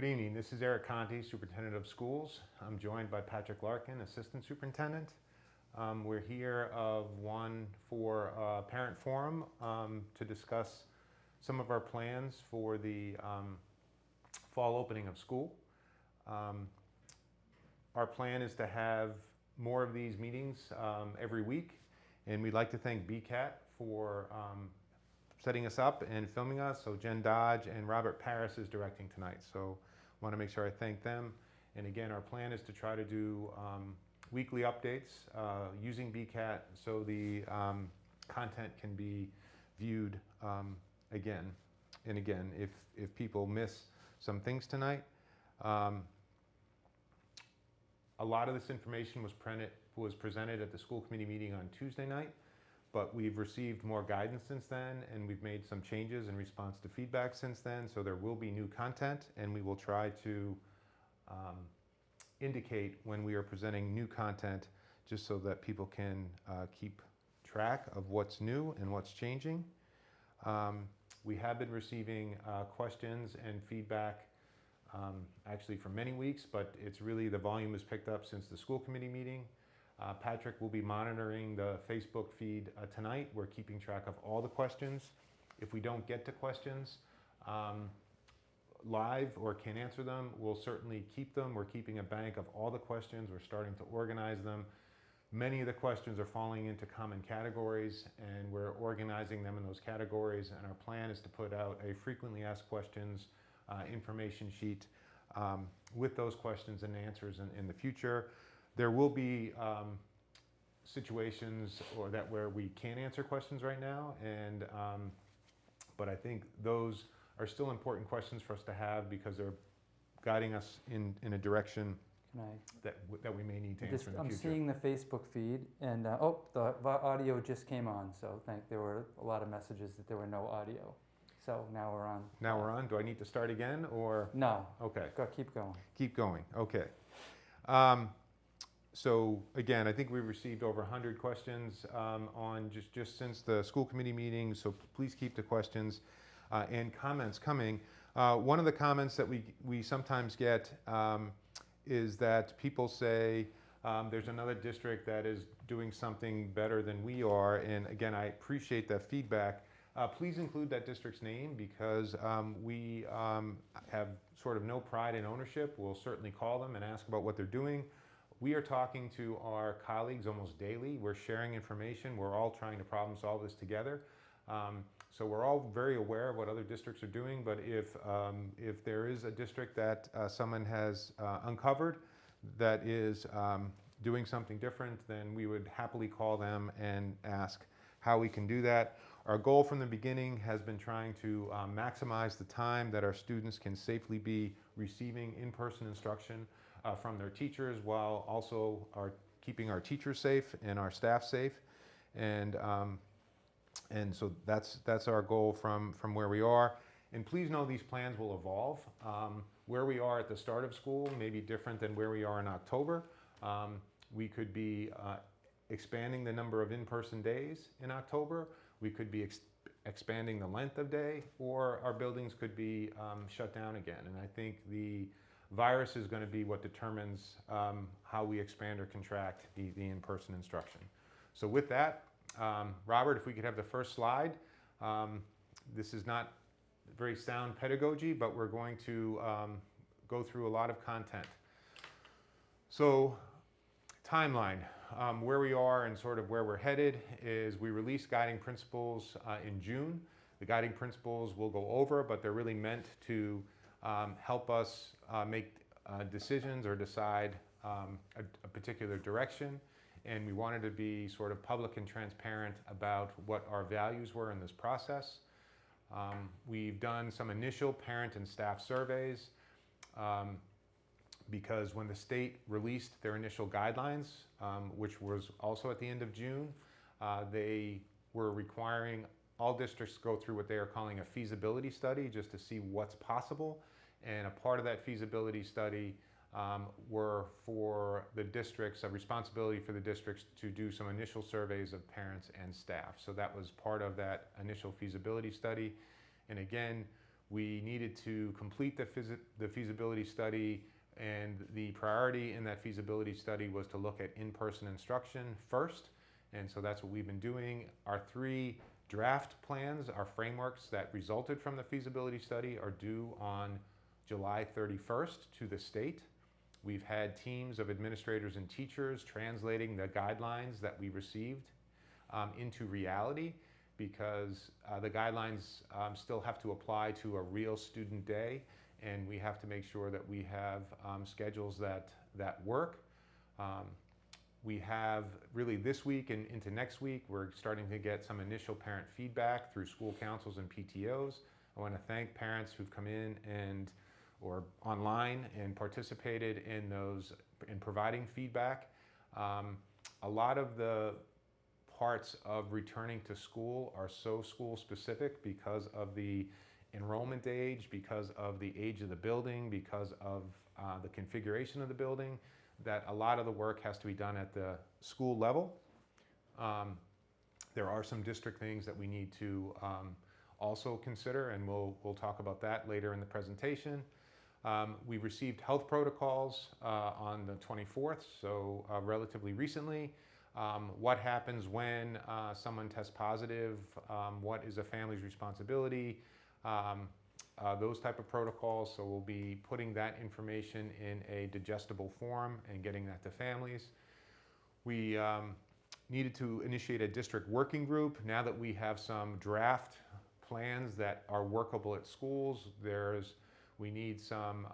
Good evening. This is Eric Conti, Superintendent of Schools. I'm joined by Patrick Larkin, Assistant Superintendent. We're here for Parent Forum to discuss some of our plans for the fall opening of school. Our plan is to have more of these meetings every week, and we'd like to thank BCAT for setting us up and filming us. So Jen Dodge and Robert Paris is directing tonight. So I want to make sure I thank them. And again, our plan is to try to do weekly updates using BCAT so the content can be viewed again and again if people miss some things tonight. A lot of this information was presented at the school committee meeting on Tuesday night, but we've received more guidance since then, and we've made some changes in response to feedback since then, so there will be new content, and we will try to indicate when we are presenting new content just so that people can keep track of what's new and what's changing. We have been receiving questions and feedback actually for many weeks, but it's really the volume has picked up since the school committee meeting. Patrick will be monitoring the Facebook feed tonight. We're keeping track of all the questions. If we don't get to questions live or can't answer them, we'll certainly keep them. We're keeping a bank of all the questions. We're starting to organize them. Many of the questions are falling into common categories, and we're organizing them in those categories. And our plan is to put out a frequently asked questions information sheet with those questions and answers in the future. There will be situations where we can't answer questions right now, and but I think those are still important questions for us to have because they're guiding us in a direction that we may need to answer in the future. I'm seeing the Facebook feed, and the audio just came on, so there were a lot of messages that there were no audio. So now we're on. Now we're on. Do I need to start again, or? No. Okay. Keep going. Keep going. Okay. So again, I think we received over 100 questions on just since the school committee meeting, so please keep the questions and comments coming. One of the comments that we sometimes get is that people say there's another district that is doing something better than we are, and again, I appreciate that feedback. Please include that district's name because we have sort of no pride in ownership. We'll certainly call them and ask about what they're doing. We are talking to our colleagues almost daily. We're sharing information. We're all trying to problem solve this together. So we're all very aware of what other districts are doing, but if there is a district that someone has uncovered that is doing something different, then we would happily call them and ask how we can do that. Our goal from the beginning has been trying to maximize the time that our students can safely be receiving in-person instruction from their teachers, while also keeping our teachers safe and our staff safe. And so that's our goal from where we are. And please know these plans will evolve. Where we are at the start of school may be different than where we are in October. We could be expanding the number of in-person days in October. We could be expanding the length of day, or our buildings could be shut down again. And I think the virus is going to be what determines how we expand or contract the in-person instruction. So with that, Robert, if we could have the first slide. This is not very sound pedagogy, but we're going to go through a lot of content. So timeline, where we are and sort of where we're headed is we released guiding principles in June. The guiding principles we'll go over, but they're really meant to help us make decisions or decide a particular direction. And we wanted to be sort of public and transparent about what our values were in this process. We've done some initial parent and staff surveys because when the state released their initial guidelines, which was also at the end of June, they were requiring all districts go through what they are calling a feasibility study just to see what's possible. And a part of that feasibility study were for the districts, a responsibility for the districts to do some initial surveys of parents and staff. So that was part of that initial feasibility study. And again, We needed to complete the feasibility study, and the priority in that feasibility study was to look at in-person instruction first, and so that's what we've been doing. Our 3 draft plans, our frameworks that resulted from the feasibility study, are due on July 31st to the state. We've had teams of administrators and teachers translating the guidelines that we received into reality, because the guidelines still have to apply to a real student day, and we have to make sure that we have schedules that work. We have really this week and into next week, we're starting to get some initial parent feedback through school councils and PTOs. I want to thank parents who've come in or online and participated in providing feedback. A lot of the parts of returning to school are so school specific because of the enrollment age, because of the age of the building, because of the configuration of the building, that a lot of the work has to be done at the school level. There are some district things that we need to also consider, and we'll talk about that later in the presentation. We received health protocols on the 24th, so relatively recently. What happens when someone tests positive? What is a family's responsibility? Those type of protocols, so we'll be putting that information in a digestible form and getting that to families. We needed to initiate a district working group. Now that we have some draft plans that are workable at schools, we need some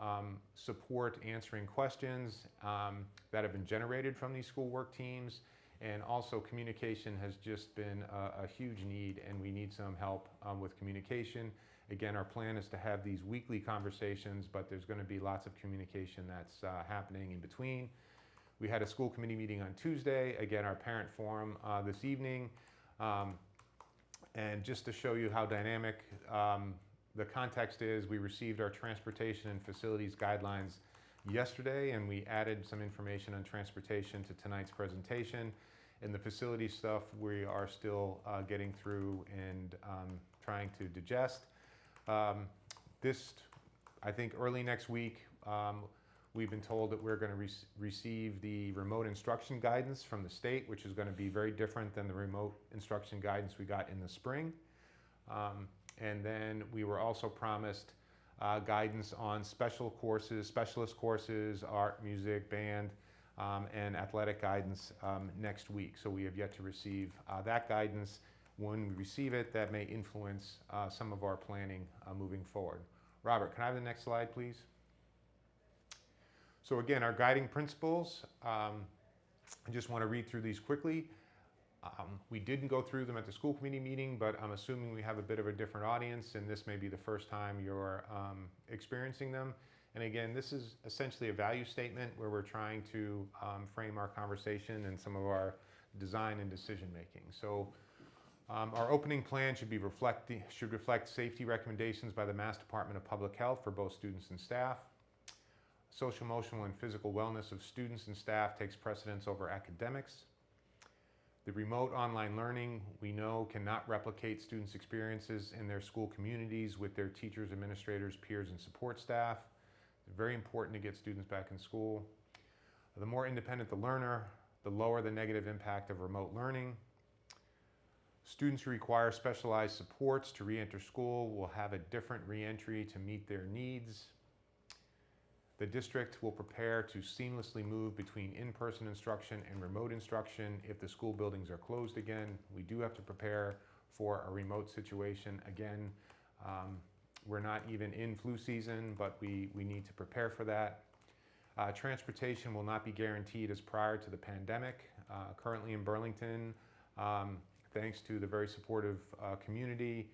support answering questions that have been generated from these school work teams, and also communication has just been a huge need, and we need some help with communication. Again, our plan is to have these weekly conversations, but there's going to be lots of communication that's happening in between. We had a school committee meeting on Tuesday. Again, our parent forum this evening. And just to show you how dynamic the context is, we received our transportation and facilities guidelines yesterday, and we added some information on transportation to tonight's presentation. And the facility stuff we are still getting through and trying to digest. I think early next week, we've been told that we're going to receive the remote instruction guidance from the state, which is going to be very different than the remote instruction guidance we got in the spring. And then we were also promised guidance on specialist courses, art, music, band, and athletic guidance next week. So we have yet to receive that guidance. When we receive it, that may influence some of our planning moving forward. Robert, can I have the next slide, please? So again, our guiding principles, I just want to read through these quickly. We didn't go through them at the school committee meeting, but I'm assuming we have a bit of a different audience, and this may be the first time you're experiencing them. And again, this is essentially a value statement where we're trying to frame our conversation and some of our design and decision making. So our opening plan should reflect safety recommendations by the Mass Department of Public Health for both students and staff. Social, emotional, and physical wellness of students and staff takes precedence over academics. The remote online learning, we know, cannot replicate students' experiences in their school communities with their teachers, administrators, peers, and support staff. It's very important to get students back in school. The more independent the learner, the lower the negative impact of remote learning. Students who require specialized supports to re-enter school will have a different re-entry to meet their needs. The district will prepare to seamlessly move between in-person instruction and remote instruction if the school buildings are closed again. We do have to prepare for a remote situation. Again, we're not even in flu season, but we need to prepare for that. Transportation will not be guaranteed as prior to the pandemic. Currently in Burlington, thanks to the very supportive community,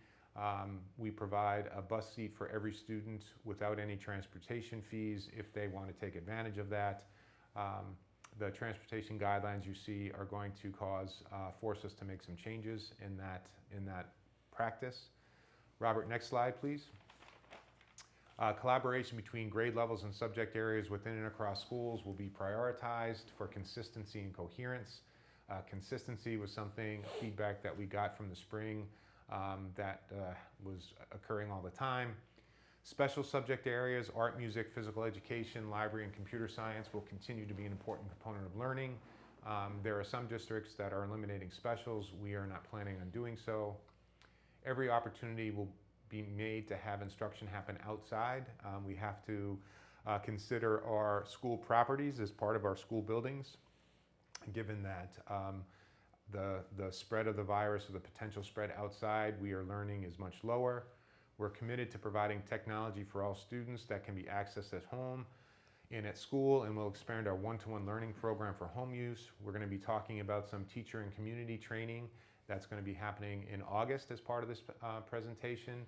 we provide a bus seat for every student without any transportation fees if they want to take advantage of that. The transportation guidelines you see are going to force us to make some changes in that practice. Robert, next slide, please. Collaboration between grade levels and subject areas within and across schools will be prioritized for consistency and coherence. Consistency was feedback that we got from the spring that was occurring all the time. Special subject areas, art, music, physical education, library, and computer science will continue to be an important component of learning. There are some districts that are eliminating specials. We are not planning on doing so. Every opportunity will be made to have instruction happen outside. We have to consider our school properties as part of our school buildings, given that the spread of the virus or the potential spread outside, we are learning is much lower. We're committed to providing technology for all students that can be accessed at home and at school, and we'll expand our one-to-one learning program for home use. We're going to be talking about some teacher and community training that's going to be happening in August as part of this presentation.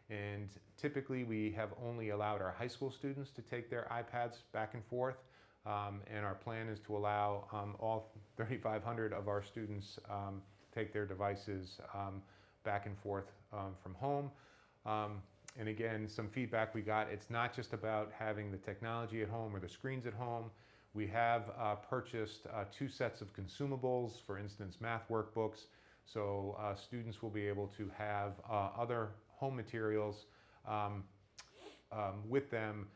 And typically we have only allowed our high school students to take their iPads back and forth. And our plan is to allow all 3,500 of our students take their devices back and forth from home. And again, some feedback we got, it's not just about having the technology at home or the screens at home. We have purchased 2 sets of consumables, for instance, math workbooks. So students will be able to have other home materials with them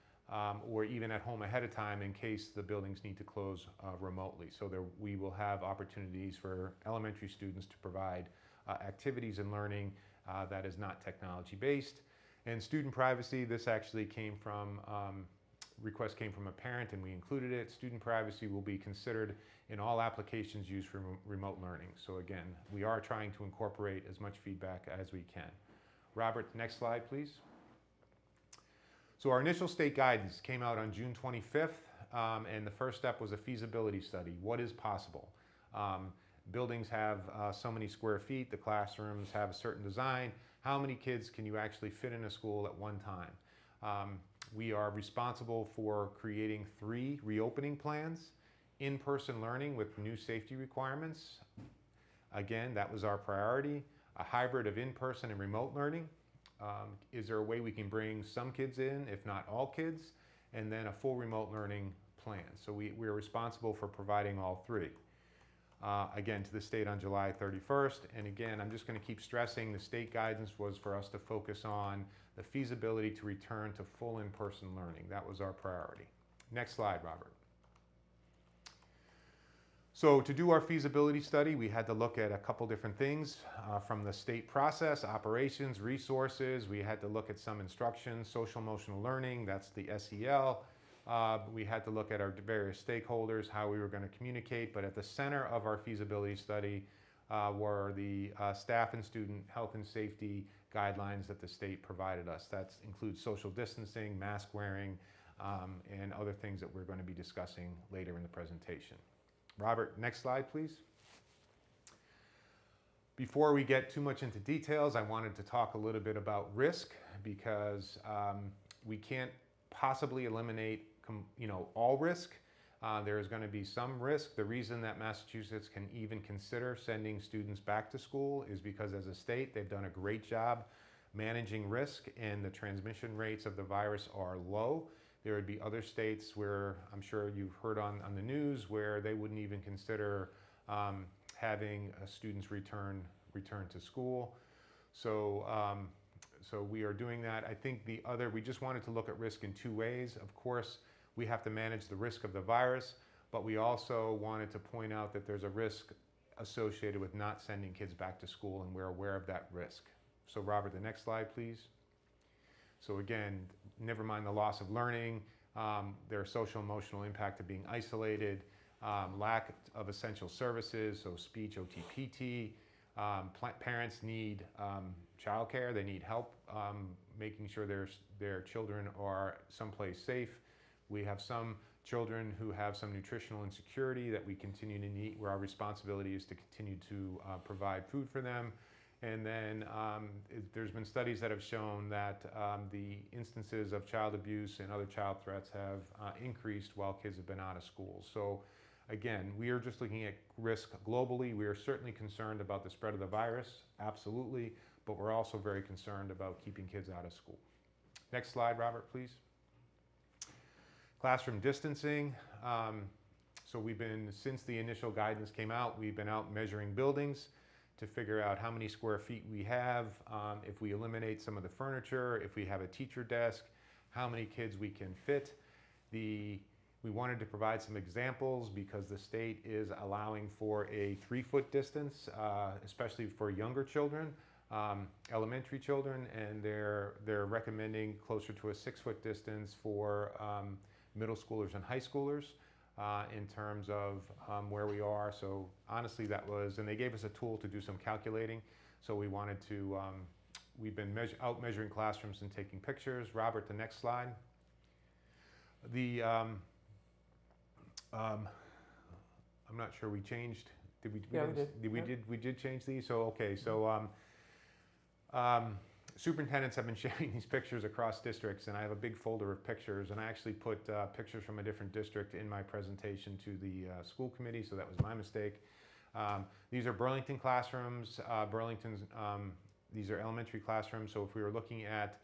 or even at home ahead of time in case the buildings need to close remotely. So we will have opportunities for elementary students to provide activities and learning that is not technology based. And student privacy, this actually came from, request came from a parent and we included it. Student privacy will be considered in all applications used for remote learning. So again, we are trying to incorporate as much feedback as we can. Robert, next slide, please. So our initial state guidance came out on June 25th, and the first step was a feasibility study. What is possible? Buildings have so many square feet, the classrooms have a certain design. How many kids can you actually fit in a school at one time? We are responsible for creating 3 reopening plans, in-person learning with new safety requirements. Again, that was our priority. A hybrid of in-person and remote learning. Is there a way we can bring some kids in, if not all kids? And then a full remote learning plan. So we are responsible for providing all 3. Again, to the state on July 31st. And again, I'm just going to keep stressing the state guidance was for us to focus on the feasibility to return to full in-person learning. That was our priority. Next slide, Robert. So to do our feasibility study, we had to look at a couple different things from the state process, operations, resources. We had to look at some instruction, social emotional learning, that's the SEL. We had to look at our various stakeholders, how we were going to communicate, but at the center of our feasibility study were the staff and student health and safety guidelines that the state provided us. That includes social distancing, mask wearing, and other things that we're going to be discussing later in the presentation. Robert, next slide, please. Before we get too much into details, I wanted to talk a little bit about risk because we can't possibly eliminate all risk. There is going to be some risk. The reason that Massachusetts can even consider sending students back to school is because as a state, they've done a great job managing risk and the transmission rates of the virus are low. There would be other states where I'm sure you've heard on the news where they wouldn't even consider having students return to school. So we are doing that. I think we just wanted to look at risk in 2 ways. Of course, we have to manage the risk of the virus, but we also wanted to point out that there's a risk associated with not sending kids back to school, and we're aware of that risk. So Robert, the next slide, please. So again, never mind the loss of learning, their social emotional impact of being isolated, lack of essential services, so speech, OT, PT. Parents need childcare, they need help making sure their children are someplace safe. We have some children who have some nutritional insecurity that we continue to need, where our responsibility is to continue to provide food for them. And then there's been studies that have shown that the instances of child abuse and other child threats have increased while kids have been out of school. So again, we are just looking at risk globally. We are certainly concerned about the spread of the virus, absolutely, but we're also very concerned about keeping kids out of school. Next slide, Robert, please. Classroom distancing. So since the initial guidance came out, we've been out measuring buildings to figure out how many square feet we have, if we eliminate some of the furniture, if we have a teacher desk, how many kids we can fit. We wanted to provide some examples because the state is allowing for a 3-foot distance, especially for younger children, elementary children, and they're recommending closer to a 6-foot distance for middle schoolers and high schoolers in terms of where we are. So honestly, and they gave us a tool to do some calculating. So we wanted to, we've been out measuring classrooms and taking pictures. Robert, the next slide. I'm not sure we changed. Did we? Yeah, we did. We did change these. So okay. So superintendents have been sharing these pictures across districts, and I have a big folder of pictures. And I actually put pictures from a different district in my presentation to the school committee. So that was my mistake. These are Burlington classrooms. These are elementary classrooms. So if we were looking at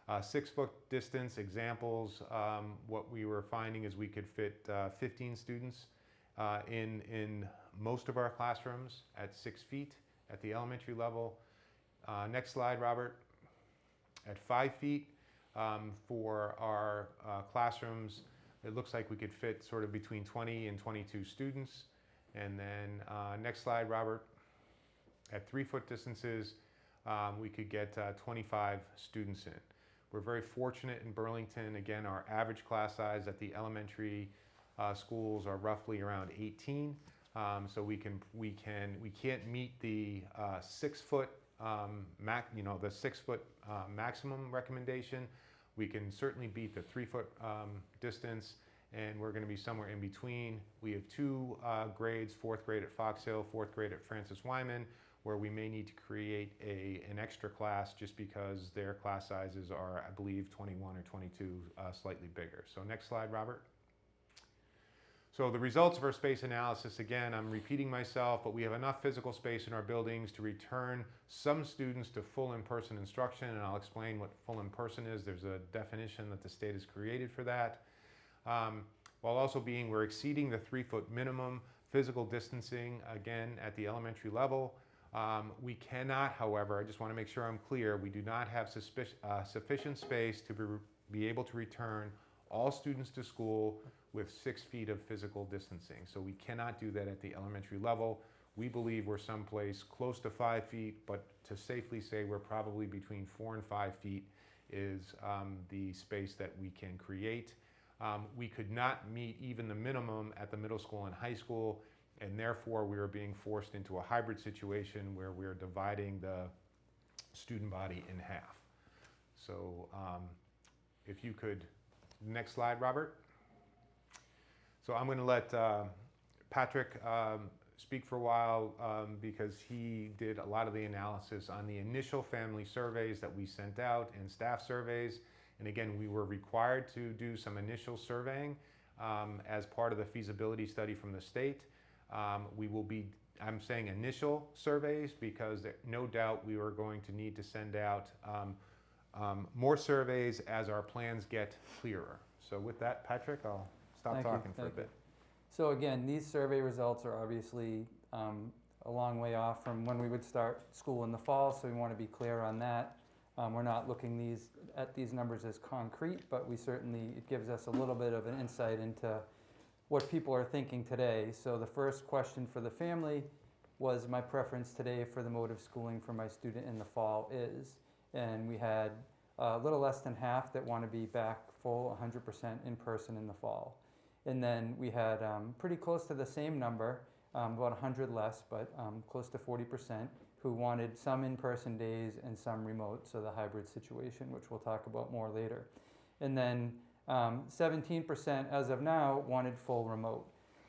6-foot distance examples, what we were finding is we could fit 15 students in most of our classrooms at 6 feet at the elementary level. Next slide, Robert. At 5 feet for our classrooms, it looks like we could fit sort of between 20 and 22 students. And then next slide, Robert. At 3-foot distances, we could get 25 students in. We're very fortunate in Burlington. Again, our average class size at the elementary schools are roughly around 18. So we can't meet the 6-foot the 6-foot maximum recommendation. We can certainly beat the 3-foot distance, and we're going to be somewhere in between. We have 2 grades: 4th grade at Fox Hill, 4th grade at Francis Wyman, where we may need to create an extra class just because their class sizes are, I believe, 21 or 22, slightly bigger. So next slide, Robert. So the results of our space analysis, again, I'm repeating myself, but we have enough physical space in our buildings to return some students to full in-person instruction, and I'll explain what full in-person is. There's a definition that the state has created for that. While also we're exceeding the 3-foot minimum physical distancing, again, at the elementary level. We cannot, however, I just want to make sure I'm clear, we do not have sufficient space to be able to return all students to school with 6 feet of physical distancing. So we cannot do that at the elementary level. We believe we're someplace close to 5 feet, but to safely say we're probably between 4 and 5 feet is the space that we can create. We could not meet even the minimum at the middle school and high school, and therefore we are being forced into a hybrid situation where we're dividing the student body in half. So if you could, next slide, Robert. So I'm going to let Patrick speak for a while because he did a lot of the analysis on the initial family surveys that we sent out and staff surveys. And again, we were required to do some initial surveying as part of the feasibility study from the state. I'm saying initial surveys because no doubt we are going to need to send out more surveys as our plans get clearer. So with that, Patrick, I'll stop talking for a bit. So again, these survey results are obviously a long way off from when we would start school in the fall, so we want to be clear on that. We're not looking at these numbers as concrete, but it gives us a little bit of an insight into what people are thinking today. So the first question for the family was, my preference today for the mode of schooling for my student in the fall is, and we had a little less than half that want to be back full 100% in person in the fall. And then we had pretty close to the same number, about 100 less, but close to 40%, who wanted some in-person days and some remote, so the hybrid situation, which we'll talk about more later. And then 17% as of now wanted full remote.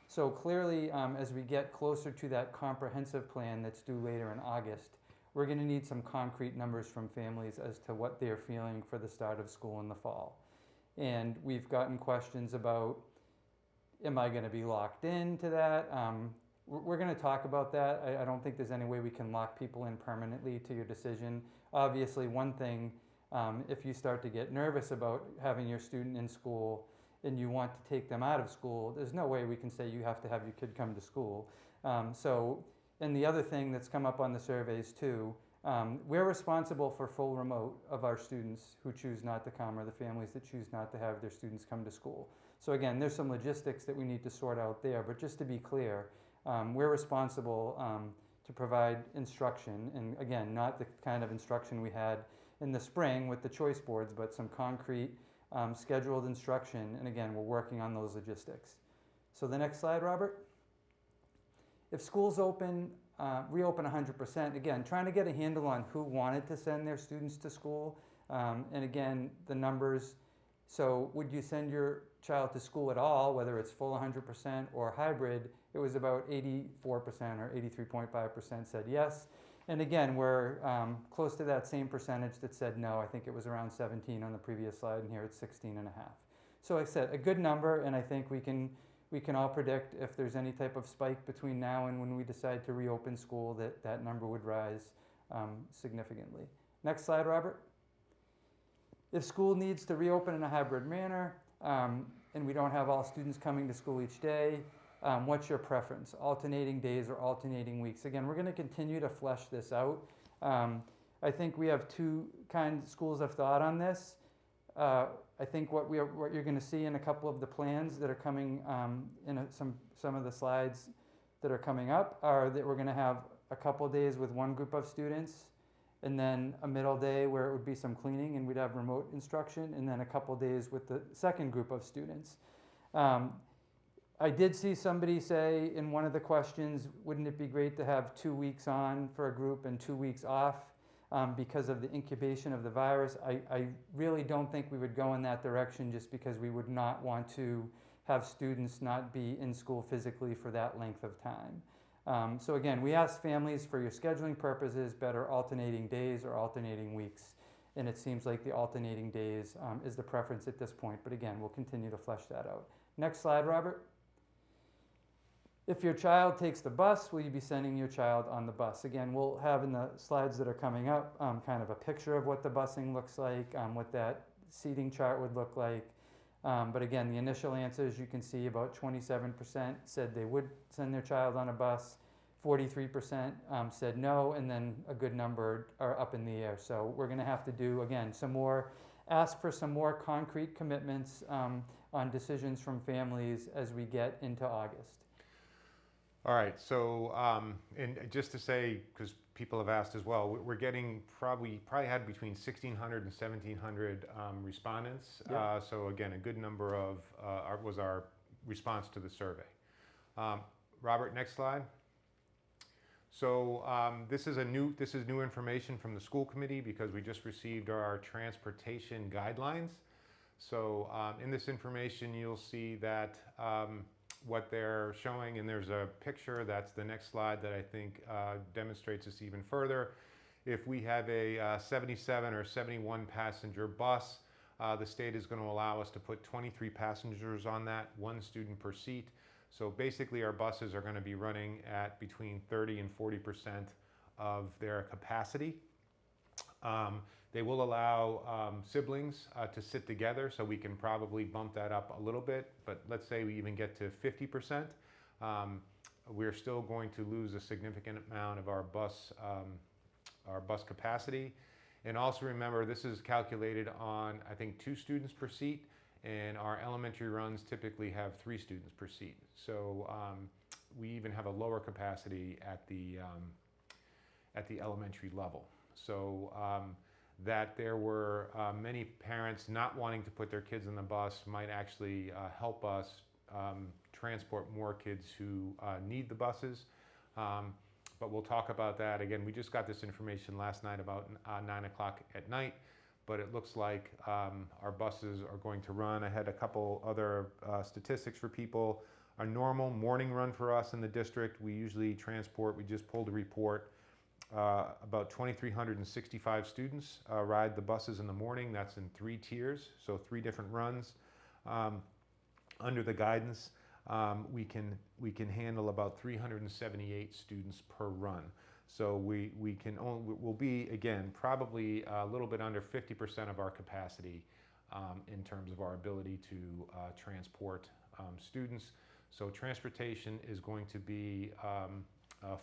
So clearly, as we get closer to that comprehensive plan that's due later in August, we're going to need some concrete numbers from families as to what they're feeling for the start of school in the fall. And we've gotten questions about, am I going to be locked into that? We're going to talk about that. I don't think there's any way we can lock people in permanently to your decision. Obviously, one thing, if you start to get nervous about having your student in school and you want to take them out of school, there's no way we can say you have to have your kid come to school. So And the other thing that's come up on the surveys too, we're responsible for full remote of our students who choose not to come, or the families that choose not to have their students come to school. So again, there's some logistics that we need to sort out there, but just to be clear, we're responsible to provide instruction, and again, not the kind of instruction we had in the spring with the choice boards, but some concrete scheduled instruction, and again, we're working on those logistics. So the next slide, Robert. If schools reopen 100%, again, trying to get a handle on who wanted to send their students to school, and again, the numbers. So would you send your child to school at all, whether it's full 100% or hybrid? It was about 84% or 83.5% said yes. And again, we're close to that same percentage that said no. I think it was around 17 on the previous slide, and here it's 16.5. So like I said, a good number, and I think we can all predict if there's any type of spike between now and when we decide to reopen school, that number would rise significantly. Next slide, Robert. If school needs to reopen in a hybrid manner, and we don't have all students coming to school each day, what's your preference? Alternating days or alternating weeks? Again, we're going to continue to flesh this out. I think we have two schools of thought on this. I think what you're going to see in a couple of the plans that are coming in some of the slides that are coming up are that we're going to have a couple days with one group of students, and then a middle day where it would be some cleaning and we'd have remote instruction, and then a couple days with the second group of students. I did see somebody say in one of the questions, wouldn't it be great to have 2 weeks on for a group and 2 weeks off because of the incubation of the virus? I really don't think we would go in that direction, just because we would not want to have students not be in school physically for that length of time. So again, we asked families, for your scheduling purposes, better alternating days or alternating weeks. And it seems like the alternating days is the preference at this point. But again, we'll continue to flesh that out. Next slide, Robert. If your child takes the bus, will you be sending your child on the bus? Again, we'll have in the slides that are coming up kind of a picture of what the busing looks like, what that seating chart would look like. But again, the initial answers, you can see about 27% said they would send their child on a bus, 43% said no, and then a good number are up in the air. So we're going to have to do, again, ask for some more concrete commitments on decisions from families as we get into August. All right, so and just to say, because people have asked as well, we're getting probably had between 1,600 and 1,700 respondents. Yep. So again, a good number of was our response to the survey. Robert, next slide. So this is new information from the school committee, because we just received our transportation guidelines. So in this information, you'll see that what they're showing, and there's a picture, that's the next slide, that I think demonstrates this even further. If we have a 77 or 71 passenger bus, the state is going to allow us to put 23 passengers on that, 1 student per seat. So basically our buses are going to be running at between 30 and 40% of their capacity. They will allow siblings to sit together, so we can probably bump that up a little bit, but let's say we even get to 50%. We're still going to lose a significant amount of our bus capacity. And also remember, this is calculated on, I think, 2 students per seat, and our elementary runs typically have 3 students per seat. So we even have a lower capacity at the elementary level. So that there were many parents not wanting to put their kids in the bus might actually help us transport more kids who need the buses. But we'll talk about that. Again, we just got this information last night about 9 o'clock at night, but it looks like our buses are going to run. I had a couple other statistics for people. A normal morning run for us in the district, we usually transport, we just pulled a report, about 2,365 students ride the buses in the morning. That's in 3 tiers, so 3 different runs. Under the guidance, we can handle about 378 students per run. So we'll be, again, probably a little bit under 50% of our capacity in terms of our ability to transport students. So transportation is going to be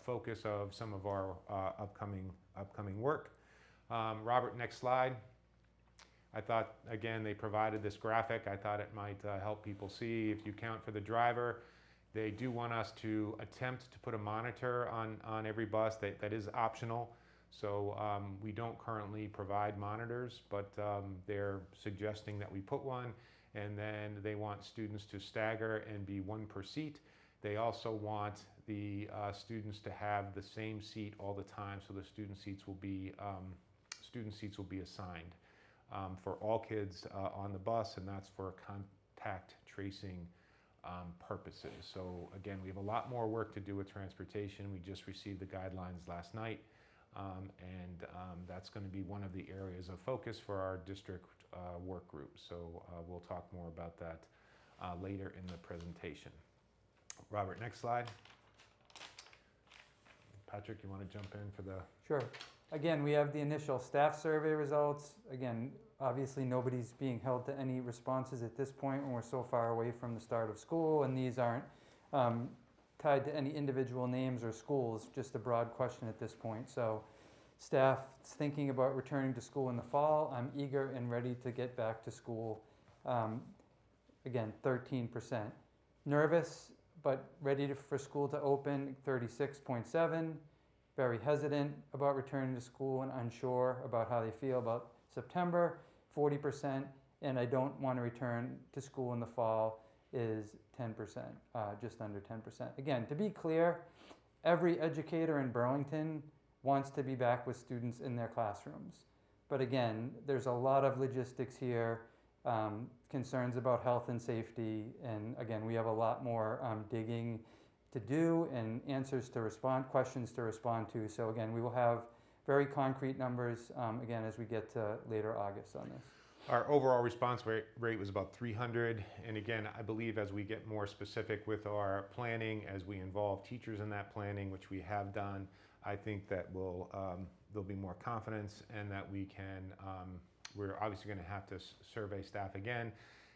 focus of some of our upcoming work. Robert, next slide. I thought, again, they provided this graphic. I thought it might help people see. If you count for the driver, they do want us to attempt to put a monitor on every bus. That is optional. So we don't currently provide monitors, but they're suggesting that we put one. And then they want students to stagger and be one per seat. They also want the students to have the same seat all the time, so the student seats will be assigned for all kids on the bus, and that's for contact tracing purposes. So again, we have a lot more work to do with transportation. We just received the guidelines last night, and that's going to be one of the areas of focus for our district work group. So we'll talk more about that later in the presentation. Robert, next slide. Patrick, you want to jump in for the... Sure. Again, we have the initial staff survey results. Again, obviously nobody's being held to any responses at this point when we're so far away from the start of school, and these aren't tied to any individual names or schools, just a broad question at this point. So staff thinking about returning to school in the fall. I'm eager and ready to get back to school. Again, 13%. Nervous, but ready for school to open, 36.7%. Very hesitant about returning to school and unsure about how they feel about September, 40%. And I don't want to return to school in the fall is 10%, just under 10%. Again, to be clear, every educator in Burlington wants to be back with students in their classrooms. But again, there's a lot of logistics here, concerns about health and safety, and again, we have a lot more digging to do and questions to respond to. So again, we will have very concrete numbers, again, as we get to later August on this. Our overall response rate was about 300, and again, I believe as we get more specific with our planning, as we involve teachers in that planning, which we have done, I think that there'll be more confidence, and that we can, we're obviously going to have to survey staff again.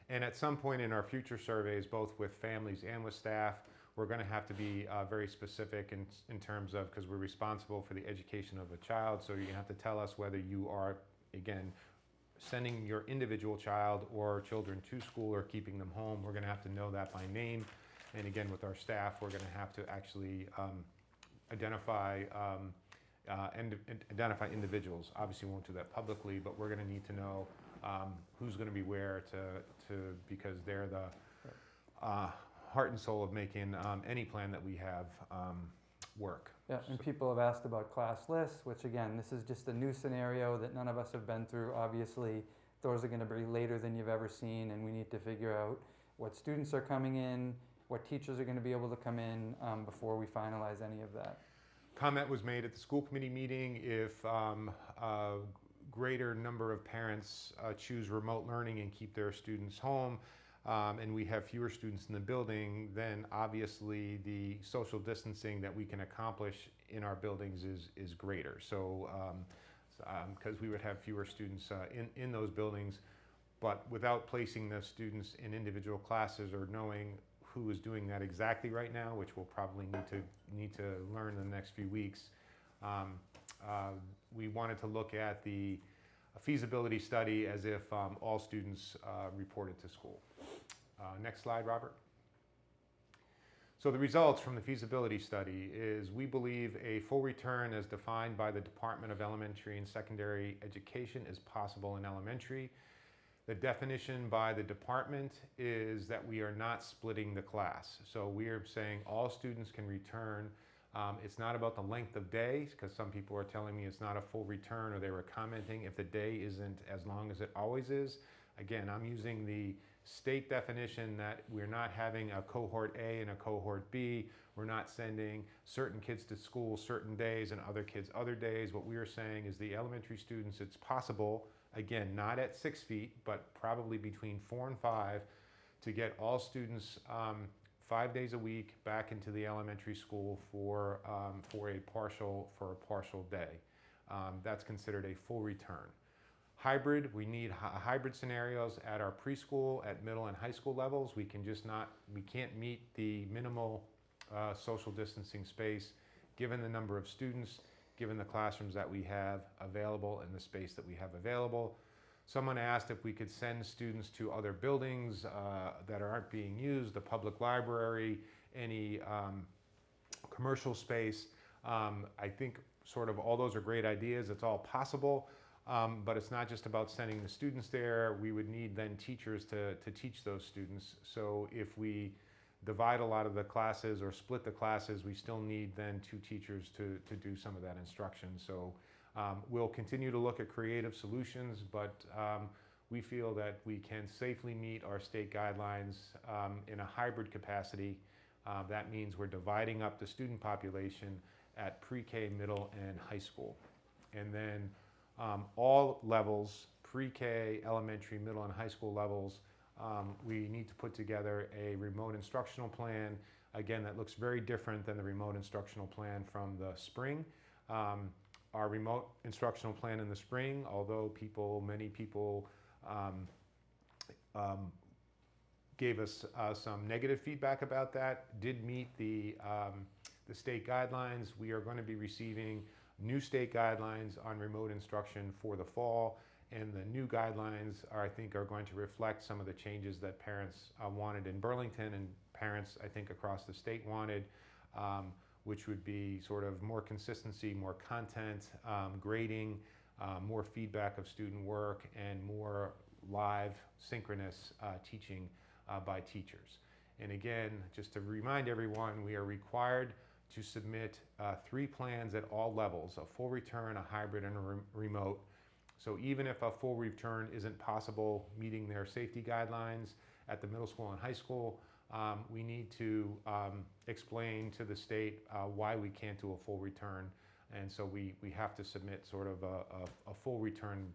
And at some point in our future surveys, both with families and with staff, we're going to have to be very specific in terms of, because we're responsible for the education of a child, so you're going to have to tell us whether you are, again, sending your individual child or children to school or keeping them home. We're going to have to know that by name. And again, with our staff, we're going to have to actually identify individuals. Obviously, we won't do that publicly, but we're going to need to know who's going to be where because they're the heart and soul of making any plan that we have work. Yeah, and people have asked about class lists, which again, this is just a new scenario that none of us have been through. Obviously, those are going to be later than you've ever seen, and we need to figure out what students are coming in, what teachers are going to be able to come in before we finalize any of that. Comment was made at the school committee meeting. If a greater number of parents choose remote learning and keep their students home, and we have fewer students in the building, then obviously the social distancing that we can accomplish in our buildings is greater. So, because we would have fewer students in those buildings, but without placing the students in individual classes or knowing who is doing that exactly right now, which we'll probably need to learn in the next few weeks, we wanted to look at the feasibility study as if all students reported to school. Next slide, Robert. So the results from the feasibility study is we believe a full return as defined by the Department of Elementary and Secondary Education is possible in elementary. The definition by the department is that we are not splitting the class. So we are saying all students can return. It's not about the length of days, because some people are telling me it's not a full return, or they were commenting if the day isn't as long as it always is. Again, I'm using the state definition that we're not having a cohort A and a cohort B. We're not sending certain kids to school certain days and other kids other days. What we are saying is the elementary students, it's possible, again, not at 6 feet, but probably between 4 and 5, to get all students 5 days a week back into the elementary school for a partial day. That's considered a full return. Hybrid, we need hybrid scenarios at our preschool, at middle and high school levels. We can't meet the minimal social distancing space given the number of students, given the classrooms that we have available and the space that we have available. Someone asked if we could send students to other buildings that aren't being used, the public library, any commercial space. I think sort of all those are great ideas. It's all possible, but it's not just about sending the students there. We would need then teachers to teach those students. So if we divide a lot of the classes or split the classes, we still need then 2 teachers to do some of that instruction. So we'll continue to look at creative solutions, but we feel that we can safely meet our state guidelines in a hybrid capacity. That means we're dividing up the student population at pre-K, middle, and high school. And then all levels, pre-K, elementary, middle, and high school levels, we need to put together a remote instructional plan. Again, that looks very different than the remote instructional plan from the spring. Our remote instructional plan in the spring, although many people gave us some negative feedback about that, did meet the state guidelines. We are going to be receiving new state guidelines on remote instruction for the fall, and the new guidelines I think are going to reflect some of the changes that parents wanted in Burlington, and parents I think across the state wanted, which would be sort of more consistency, more content, grading, more feedback of student work, and more live synchronous teaching by teachers. And again, just to remind everyone, we are required to submit 3 plans at all levels: a full return, a hybrid, and a remote. So even if a full return isn't possible, meeting their safety guidelines at the middle school and high school, we need to explain to the state why we can't do a full return. And so we have to submit sort of a full return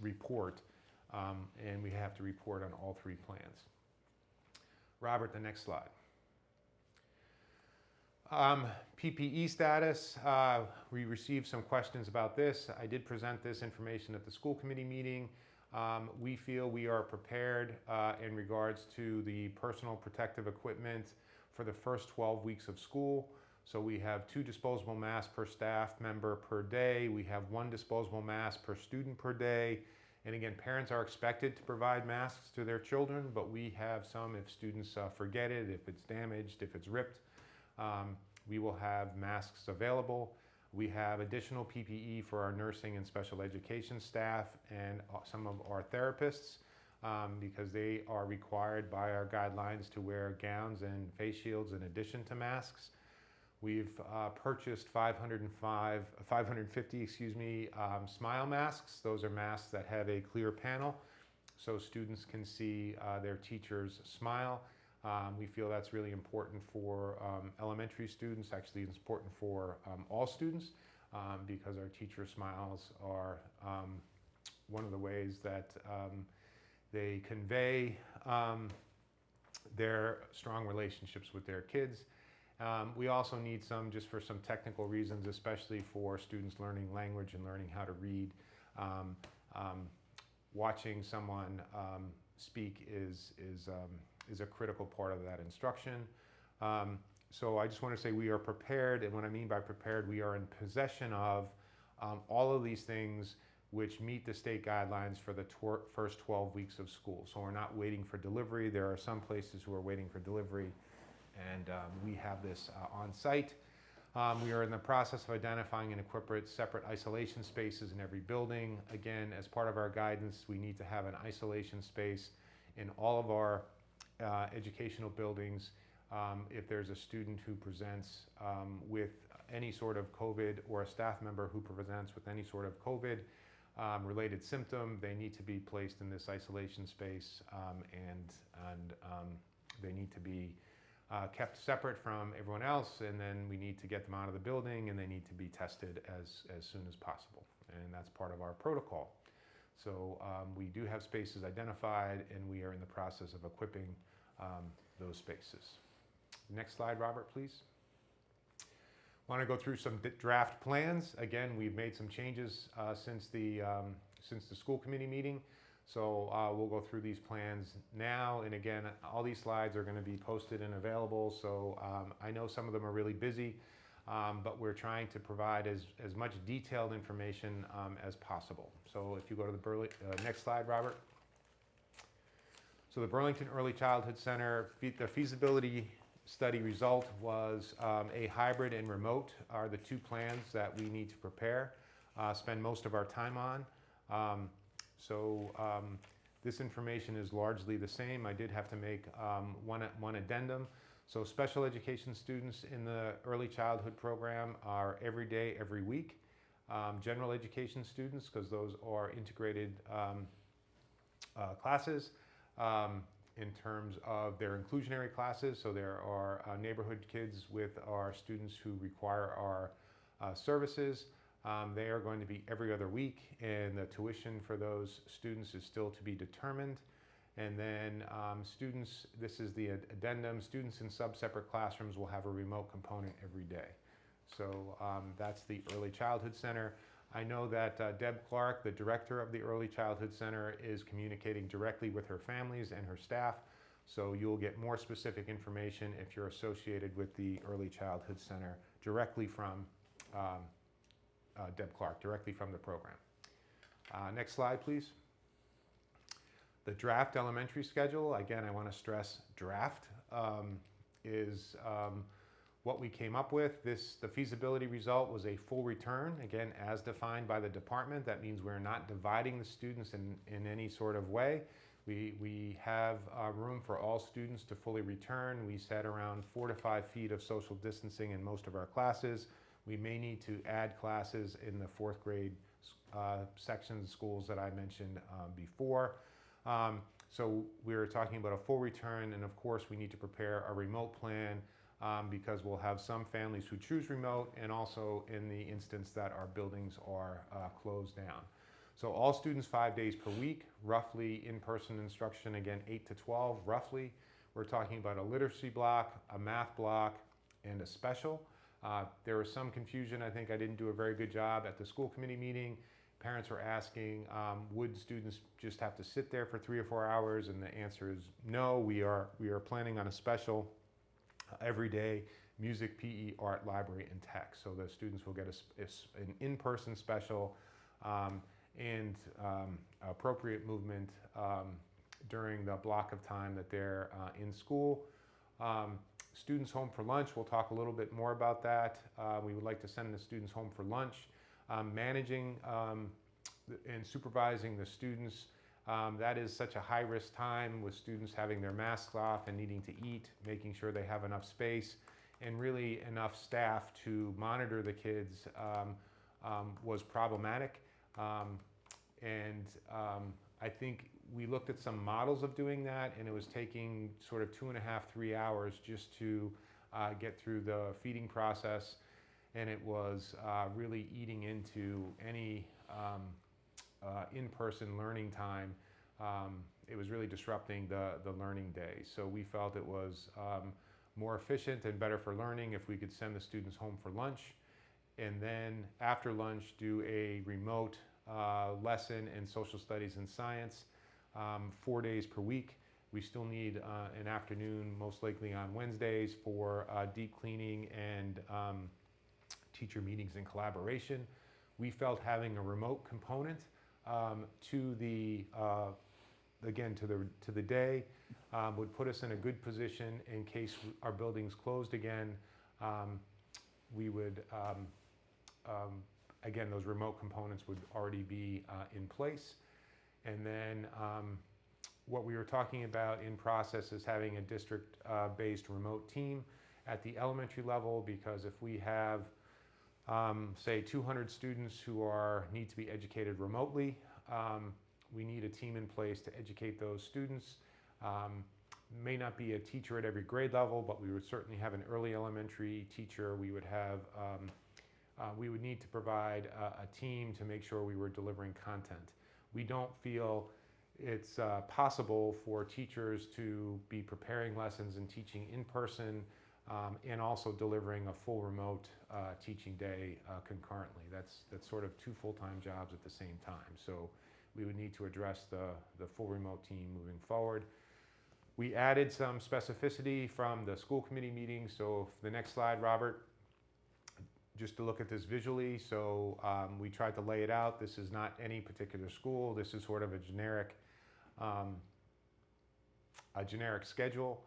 report, and we have to report on all 3 plans. Robert, the next slide. PPE status, we received some questions about this. I did present this information at the school committee meeting. We feel we are prepared in regards to the personal protective equipment for the first 12 weeks of school. So we have 2 disposable masks per staff member per day. We have 1 disposable mask per student per day. And again, parents are expected to provide masks to their children, but we have some if students forget it, if it's damaged, if it's ripped. We will have masks available. We have additional PPE for our nursing and special education staff and some of our therapists because they are required by our guidelines to wear gowns and face shields in addition to masks. We've purchased 550 smile masks. Those are masks that have a clear panel so students can see their teachers smile. We feel that's really important for elementary students. Actually, it's important for all students because our teacher smiles are one of the ways that they convey their strong relationships with their kids. We also need some, just for some technical reasons, especially for students learning language and learning how to read. Watching someone speak is a critical part of that instruction. So I just want to say we are prepared, and what I mean by prepared, we are in possession of all of these things which meet the state guidelines for the first 12 weeks of school. So we're not waiting for delivery. There are some places who are waiting for delivery, and we have this on site. We are in the process of identifying and equipping separate isolation spaces in every building. Again, as part of our guidance, we need to have an isolation space in all of our educational buildings. If there's a student who presents with any sort of COVID or a staff member who presents with any sort of COVID related symptom, they need to be placed in this isolation space and they need to be kept separate from everyone else, and then we need to get them out of the building and they need to be tested as soon as possible, and that's part of our protocol. So we do have spaces identified and we are in the process of equipping those spaces. Next slide, Robert, please. Want to go through some draft plans. Again, we've made some changes since the school committee meeting. So we'll go through these plans now. And again, all these slides are going to be posted and available. So I know some of them are really busy. but we're trying to provide as much detailed information as possible. So if you go to the next slide, Robert. So the Burlington Early Childhood Center, the feasibility study result was a hybrid and remote are the two plans that we need to prepare, spend most of our time on. This information is largely the same. I did have to make one addendum. So special education students in the early childhood program are every day, every week. General education students, because those are integrated classes in terms of their inclusionary classes. So there are neighborhood kids with our students who require our services. They are going to be every other week, and the tuition for those students is still to be determined. And then students, this is the addendum, students in sub-separate classrooms will have a remote component every day. So that's the Early Childhood Center. I know that Deb Clark, the director of the Early Childhood Center, is communicating directly with her families and her staff. So you'll get more specific information if you're associated with the Early Childhood Center directly from Deb Clark, directly from the program. Next slide, please. The draft elementary schedule, again, I want to stress draft, is what we came up with. The feasibility result was a full return, again, as defined by the department. That means we're not dividing the students in any sort of way. We have room for all students to fully return. We set around 4 to 5 feet of social distancing in most of our classes. We may need to add classes in the 4th grade sections of schools that I mentioned before. So we're talking about a full return, and of course we need to prepare a remote plan because we'll have some families who choose remote, and also in the instance that our buildings are closed down. So all students 5 days per week, roughly in-person instruction, again 8 to 12 roughly. We're talking about a literacy block, a math block, and a special. There was some confusion. I think I didn't do a very good job at the school committee meeting. Parents were asking, would students just have to sit there for 3 or 4 hours? And the answer is no. We are planning on a special every day: music, PE, art, library, and tech. So the students will get an in-person special and appropriate movement during the block of time that they're in school. Students home for lunch, we'll talk a little bit more about that. We would like to send the students home for lunch. Managing and supervising the students, that is such a high-risk time with students having their masks off and needing to eat, making sure they have enough space and really enough staff to monitor the kids was problematic. I think we looked at some models of doing that, and it was taking sort of 2.5, 3 hours just to get through the feeding process, and it was really eating into any in-person learning time. It was really disrupting the learning day. So we felt it was more efficient and better for learning if we could send the students home for lunch, and then after lunch do a remote lesson in social studies and science 4 days per week. We still need an afternoon, most likely on Wednesdays, for deep cleaning and teacher meetings and collaboration. We felt having a remote component to the day would put us in a good position in case our buildings closed again. We would again, those remote components would already be in place. And then what we were talking about in process is having a district-based remote team at the elementary level, because if we have, say, 200 students who need to be educated remotely, we need a team in place to educate those students. May not be a teacher at every grade level, but we would certainly have an early elementary teacher. We would have we would need to provide a team to make sure we were delivering content. We don't feel it's possible for teachers to be preparing lessons and teaching in person and also delivering a full remote teaching day concurrently. That's sort of 2 full-time jobs at the same time. So we would need to address the full remote team moving forward. We added some specificity from the school committee meeting. So the next slide, Robert. just to look at this visually, so we tried to lay it out. This is not any particular school. This is sort of a generic schedule.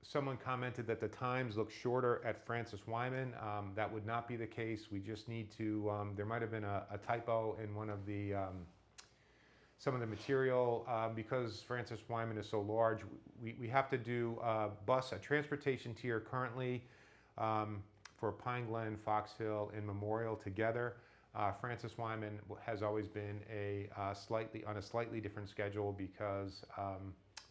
Someone commented that the times look shorter at Francis Wyman. That would not be the case. We just need to, there might have been a typo in one of the, some of the material. Because Francis Wyman is so large, we have to do a transportation tier currently for Pine Glen, Fox Hill, and Memorial together. Francis Wyman has always been on a slightly different schedule because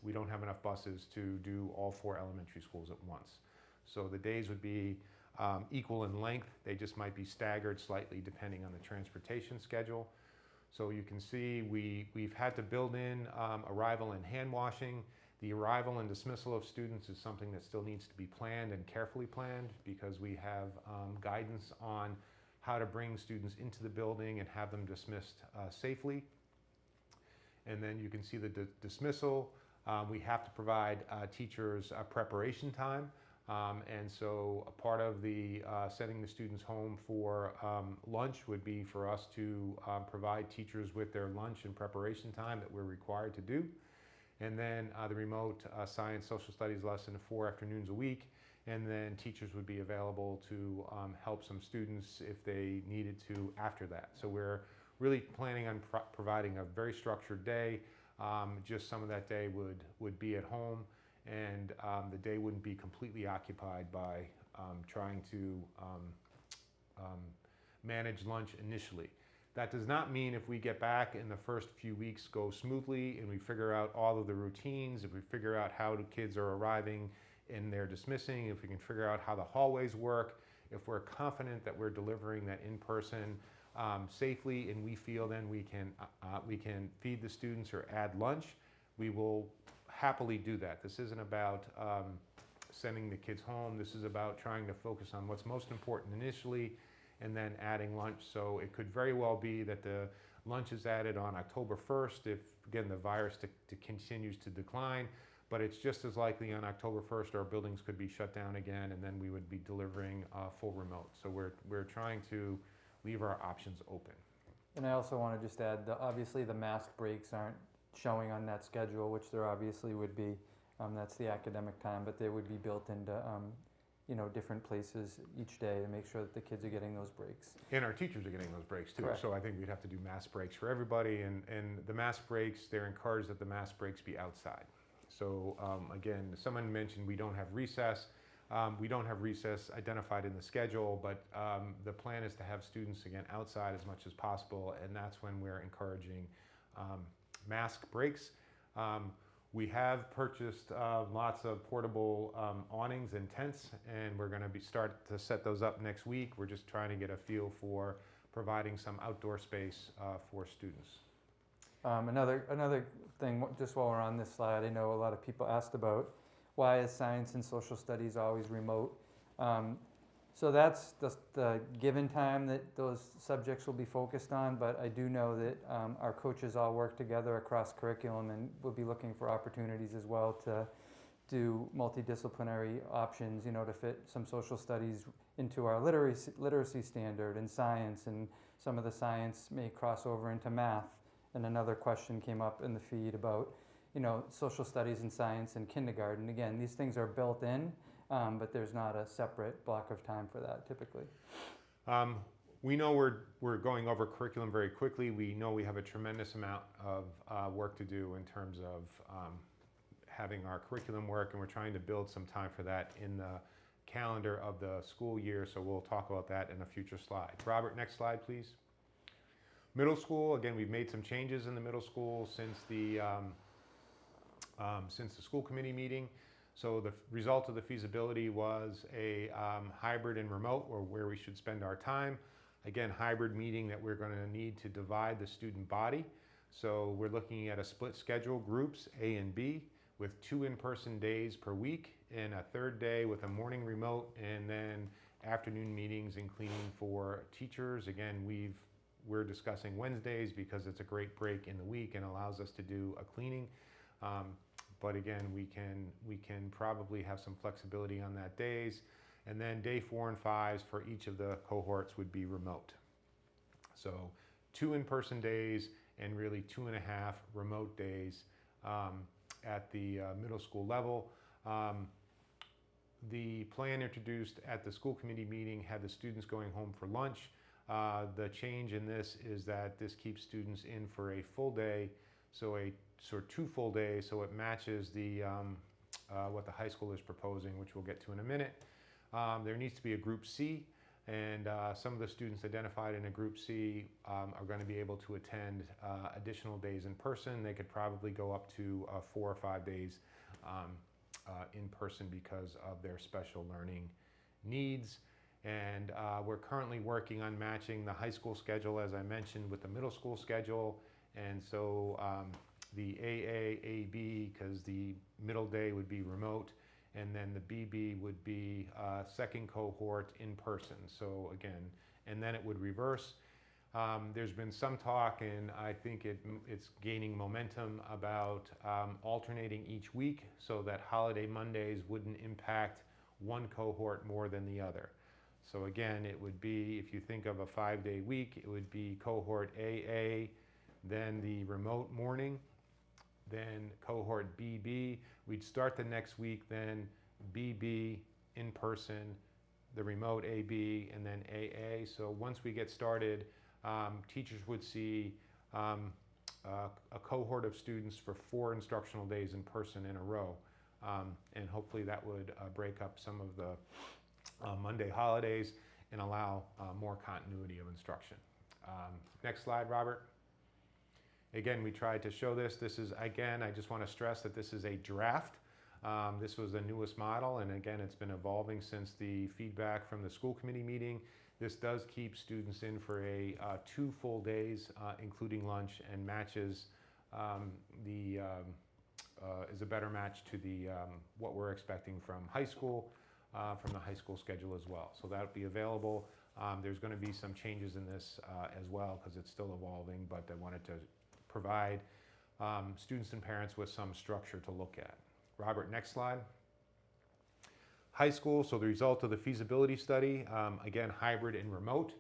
we don't have enough buses to do all 4 elementary schools at once. So the days would be equal in length. They just might be staggered slightly depending on the transportation schedule. So you can see we've had to build in arrival and hand washing. The arrival and dismissal of students is something that still needs to be planned and carefully planned, because we have guidance on how to bring students into the building and have them dismissed safely. And then you can see the dismissal. We have to provide teachers preparation time. And so a part of the sending the students home for lunch would be for us to provide teachers with their lunch and preparation time that we're required to do. And then the remote science social studies lesson 4 afternoons a week. And then teachers would be available to help some students if they needed to after that. So we're really planning on providing a very structured day. Just some of that day would be at home, and the day wouldn't be completely occupied by trying to manage lunch initially. That does not mean if we get back and the first few weeks go smoothly and we figure out all of the routines, if we figure out how the kids are arriving and they're dismissing, if we can figure out how the hallways work, if we're confident that we're delivering that in person safely, and we feel then we can feed the students or add lunch, we will happily do that. This isn't about sending the kids home. This is about trying to focus on what's most important initially and then adding lunch. So it could very well be that the lunch is added on October 1st if, again, the virus continues to decline. But it's just as likely on October 1st our buildings could be shut down again, and then we would be delivering full remote. So we're trying to leave our options open. And I also want to just add, obviously the mask breaks aren't showing on that schedule, which there obviously would be. That's the academic time, but they would be built into different places each day to make sure that the kids are getting those breaks. And our teachers are getting those breaks too. Correct. So I think we'd have to do mask breaks for everybody, and the mask breaks, they're encouraged that the mask breaks be outside. So again, someone mentioned we don't have recess. We don't have recess identified in the schedule, but the plan is to have students, again, outside as much as possible, and that's when we're encouraging mask breaks. We have purchased lots of portable awnings and tents, and we're going to start to set those up next week. We're just trying to get a feel for providing some outdoor space for students. Another thing, just while we're on this slide, I know a lot of people asked about why is science and social studies always remote. So that's the given time that those subjects will be focused on, but I do know that our coaches all work together across curriculum, and we'll be looking for opportunities as well to do multidisciplinary options, to fit some social studies into our literacy standard and science, and some of the science may cross over into math. And another question came up in the feed about, social studies and science in kindergarten. Again, these things are built in, but there's not a separate block of time for that typically. We know we're going over curriculum very quickly. We know we have a tremendous amount of work to do in terms of having our curriculum work, and we're trying to build some time for that in the calendar of the school year, so we'll talk about that in a future slide. Robert, next slide, please. Middle school, again, we've made some changes in the middle school since the school committee meeting. So the result of the feasibility was a hybrid and remote, or where we should spend our time. Again, hybrid meaning that we're going to need to divide the student body. So we're looking at a split schedule, groups A and B, with 2 in-person days per week, and a third day with a morning remote, and then afternoon meetings and cleaning for teachers. Again, we're discussing Wednesdays because it's a great break in the week and allows us to do a cleaning. But again, we can probably have some flexibility on that days. And then day 4 and 5 for each of the cohorts would be remote. So 2 in-person days and really 2.5 remote days at the middle school level. The plan introduced at the school committee meeting had the students going home for lunch. The change in this is that this keeps students in for a full day, so a sort of 2 full days, so it matches the what the high school is proposing, which we'll get to in a minute. There needs to be a group C, and some of the students identified in a group C are going to be able to attend additional days in person. They could probably go up to 4 or 5 days in person because of their special learning needs. And we're currently working on matching the high school schedule, as I mentioned, with the middle school schedule. And so the AA, AB, because the middle day would be remote, and then the BB would be second cohort in person. So again, and then it would reverse. There's been some talk, and I think it's gaining momentum about alternating each week so that holiday Mondays wouldn't impact one cohort more than the other. So again, it would be, if you think of a 5-day week, it would be cohort AA, then the remote morning, then cohort BB. We'd start the next week, then BB in person, the remote AB, and then AA. So once we get started, teachers would see a cohort of students for 4 instructional days in person in a row. And hopefully that would break up some of the Monday holidays and allow more continuity of instruction. Next slide, Robert. Again, we tried to show this. This is, again, I just want to stress that this is a draft. This was the newest model, and again, it's been evolving since the feedback from the school committee meeting. This does keep students in for a 2 full days, including lunch, and matches is a better match to the what we're expecting from high school, from the high school schedule as well. So that'll be available. There's going to be some changes in this as well because it's still evolving, but I wanted to provide students and parents with some structure to look at. Robert, next slide. High school, so the result of the feasibility study, again, hybrid and remote.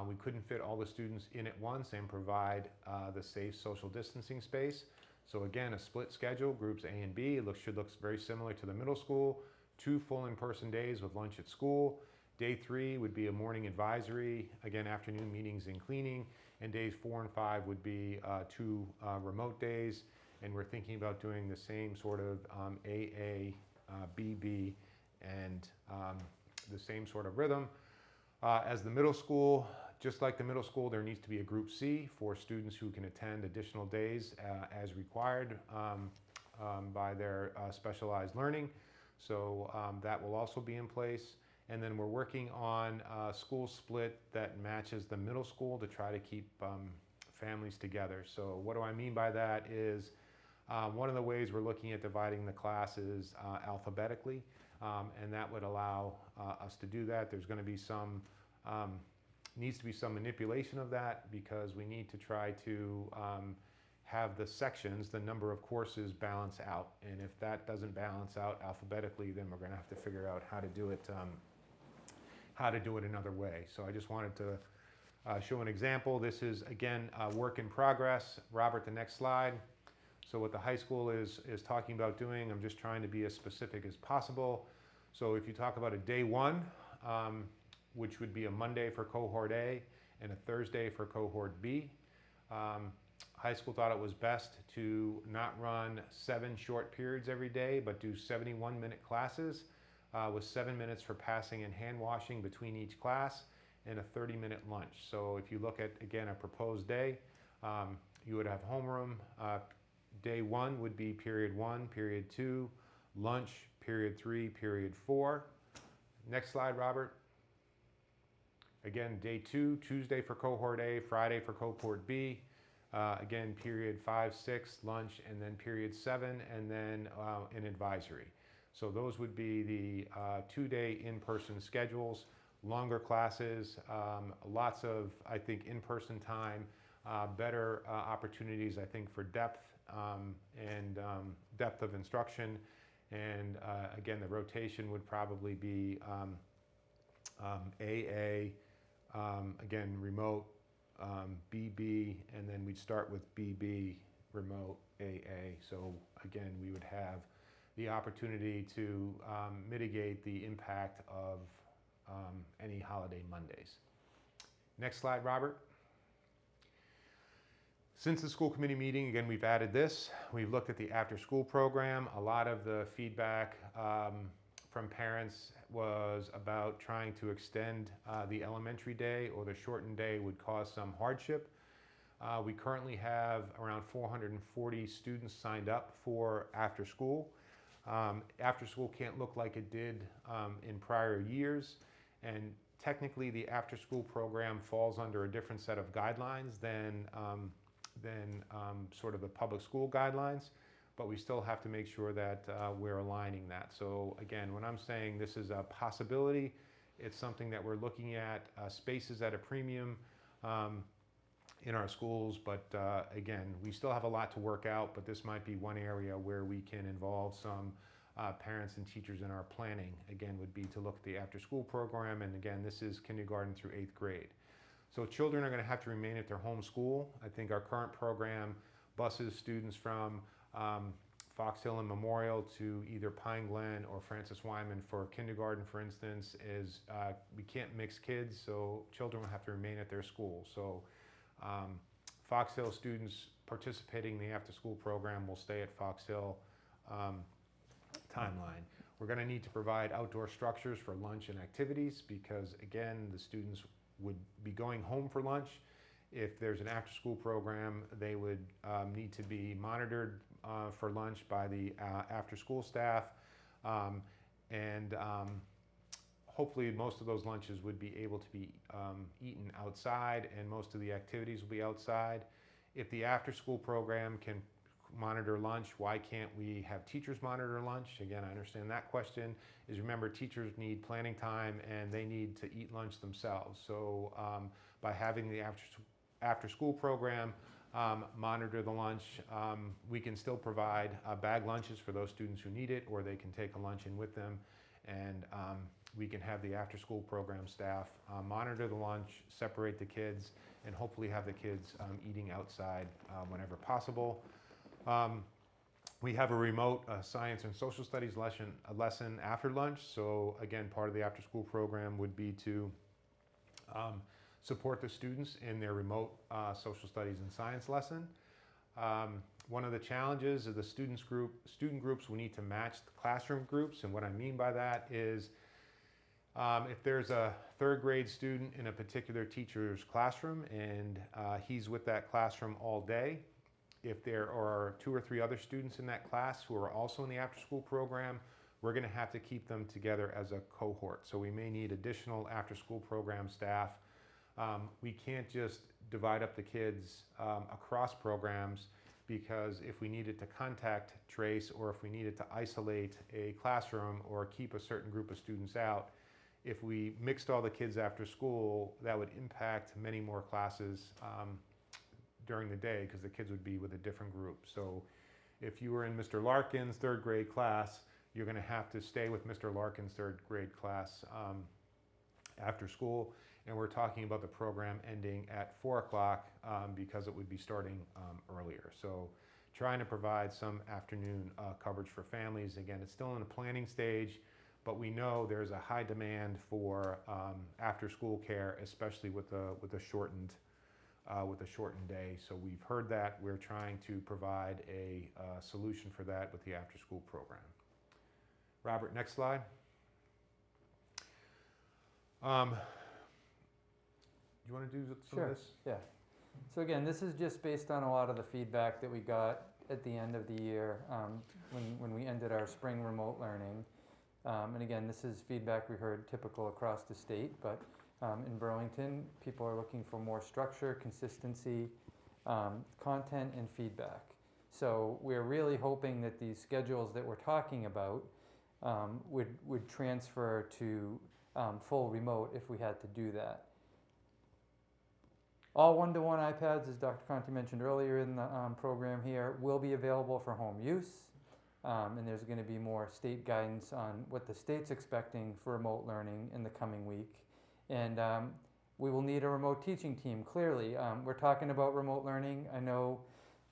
We couldn't fit all the students in at once and provide the safe social distancing space. So again, a split schedule, groups A and B. It should look very similar to the middle school. 2 full in-person days with lunch at school. Day 3 would be a morning advisory, again, afternoon meetings and cleaning. And days 4 and 5 would be 2 remote days. And we're thinking about doing the same sort of AA, BB, and the same sort of rhythm. As the middle school, just like the middle school, there needs to be a group C for students who can attend additional days as required by their specialized learning. So that will also be in place. And then we're working on a school split that matches the middle school to try to keep families together. So what do I mean by that is one of the ways we're looking at dividing the classes alphabetically, and that would allow us to do that. There's going to be some, needs to be some manipulation of that because we need to try to have the sections, the number of courses balance out. And if that doesn't balance out alphabetically, then we're going to have to figure out how to do it another way. So I just wanted to show an example. This is, again, a work in progress. Robert, the next slide. So what the high school is talking about doing, I'm just trying to be as specific as possible. So if you talk about a day 1, which would be a Monday for cohort A and a Thursday for cohort B, high school thought it was best to not run 7 short periods every day, but do 71-minute classes with 7 minutes for passing and hand washing between each class and a 30-minute lunch. So if you look at, again, a proposed day, you would have homeroom. Day 1 would be period 1, period 2, lunch, period 3, period 4. Next slide, Robert. Again, day 2, Tuesday for cohort A, Friday for cohort B. Again, period 5, 6, lunch, and then period 7, and then an advisory. So those would be the 2-day in-person schedules, longer classes, lots of, I think, in-person time, better opportunities, I think, for depth and depth of instruction. And again, the rotation would probably be AA, again, remote, BB, and then we'd start with BB, remote, AA. So again, we would have the opportunity to mitigate the impact of any holiday Mondays. Next slide, Robert. Since the school committee meeting, again, we've added this. We've looked at the after-school program. A lot of the feedback from parents was about trying to extend the elementary day, or the shortened day would cause some hardship. We currently have around 440 students signed up for after school. After school can't look like it did in prior years, and technically the after school program falls under a different set of guidelines than sort of the public school guidelines, but we still have to make sure that we're aligning that. So again, when I'm saying this is a possibility, it's something that we're looking at. Space is at a premium in our schools, but again, we still have a lot to work out, but this might be one area where we can involve some parents and teachers in our planning. Again, would be to look at the after-school program, and again, this is kindergarten through 8th grade. So children are going to have to remain at their home school. I think our current program buses students from Fox Hill and Memorial to either Pine Glen or Francis Wyman for kindergarten, for instance, is we can't mix kids, so children will have to remain at their school. So Fox Hill students participating in the after-school program will stay at Fox Hill timeline. We're going to need to provide outdoor structures for lunch and activities because, again, the students would be going home for lunch. If there's an after-school program, they would need to be monitored for lunch by the after-school staff, and hopefully most of those lunches would be able to be eaten outside, and most of the activities will be outside. If the after-school program can monitor lunch, why can't we have teachers monitor lunch? Again, I understand that question. Is remember, teachers need planning time and they need to eat lunch themselves. So by having the after-school program monitor the lunch, we can still provide bag lunches for those students who need it, or they can take a lunch in with them, and we can have the after-school program staff monitor the lunch, separate the kids, and hopefully have the kids eating outside whenever possible. We have a remote science and social studies lesson after lunch. So again, part of the after-school program would be to support the students in their remote social studies and science lesson. One of the challenges of the student groups, we need to match the classroom groups. And what I mean by that is if there's a 3rd grade student in a particular teacher's classroom and he's with that classroom all day, if there are 2 or 3 other students in that class who are also in the after-school program, we're going to have to keep them together as a cohort. So we may need additional after-school program staff. We can't just divide up the kids across programs, because if we needed to contact trace, or if we needed to isolate a classroom or keep a certain group of students out, if we mixed all the kids after school, that would impact many more classes during the day, because the kids would be with a different group. So if you were in Mr. Larkin's 3rd grade class, you're going to have to stay with Mr. Larkin's 3rd grade class after school. And we're talking about the program ending at 4 o'clock because it would be starting earlier. So trying to provide some afternoon coverage for families. Again, it's still in a planning stage, but we know there's a high demand for after-school care, especially with a shortened day. So we've heard that. We're trying to provide a solution for that with the after-school program. Robert, next slide. You want to do some of this? Yeah. So again, this is just based on a lot of the feedback that we got at the end of the year when we ended our spring remote learning. And again, this is feedback we heard typical across the state, but in Burlington, people are looking for more structure, consistency, content, and feedback. So we're really hoping that these schedules that we're talking about would transfer to full remote if we had to do that. All one-to-one iPads, as Dr. Conti mentioned earlier in the program here, will be available for home use. And there's going to be more state guidance on what the state's expecting for remote learning in the coming week. And we will need a remote teaching team, clearly. We're talking about remote learning. I know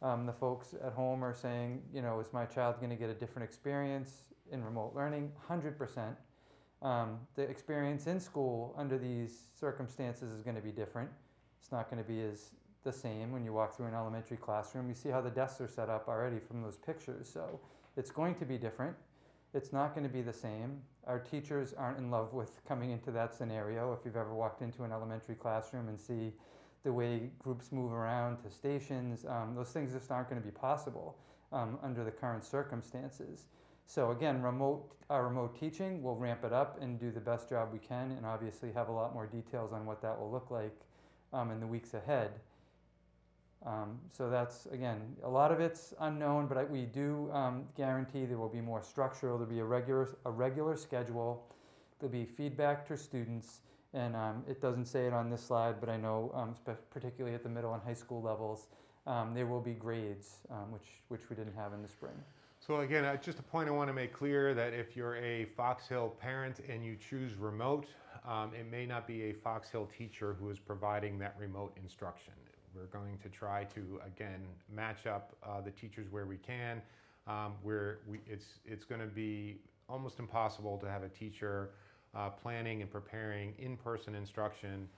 the folks at home are saying, you know, is my child going to get a different experience in remote learning? 100%. The experience in school under these circumstances is going to be different. It's not going to be the same when you walk through an elementary classroom. You see how the desks are set up already from those pictures. So it's going to be different. It's not going to be the same. Our teachers aren't in love with coming into that scenario. If you've ever walked into an elementary classroom and see the way groups move around to stations, those things just aren't going to be possible under the current circumstances. So again, our remote teaching, we'll ramp it up and do the best job we can, and obviously have a lot more details on what that will look like in the weeks ahead. So that's, again, a lot of it's unknown, but we do guarantee there will be more structure. There'll be a regular schedule. There'll be feedback to students, and it doesn't say it on this slide, but I know particularly at the middle and high school levels, there will be grades, which we didn't have in the spring. So again, just a point I want to make clear that if you're a Fox Hill parent and you choose remote, it may not be a Fox Hill teacher who is providing that remote instruction. We're going to try to, again, match up the teachers where we can. It's going to be almost impossible to have a teacher planning and preparing in-person instruction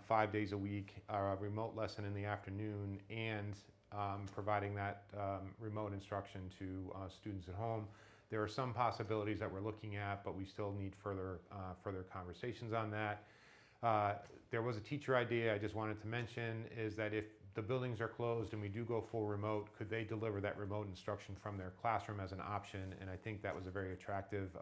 5 days a week, a remote lesson in the afternoon, and providing that remote instruction to students at home. There are some possibilities that we're looking at, but we still need further conversations on that. There was a teacher idea I just wanted to mention, is that if the buildings are closed and we do go full remote, could they deliver that remote instruction from their classroom as an option? And I think that was a very attractive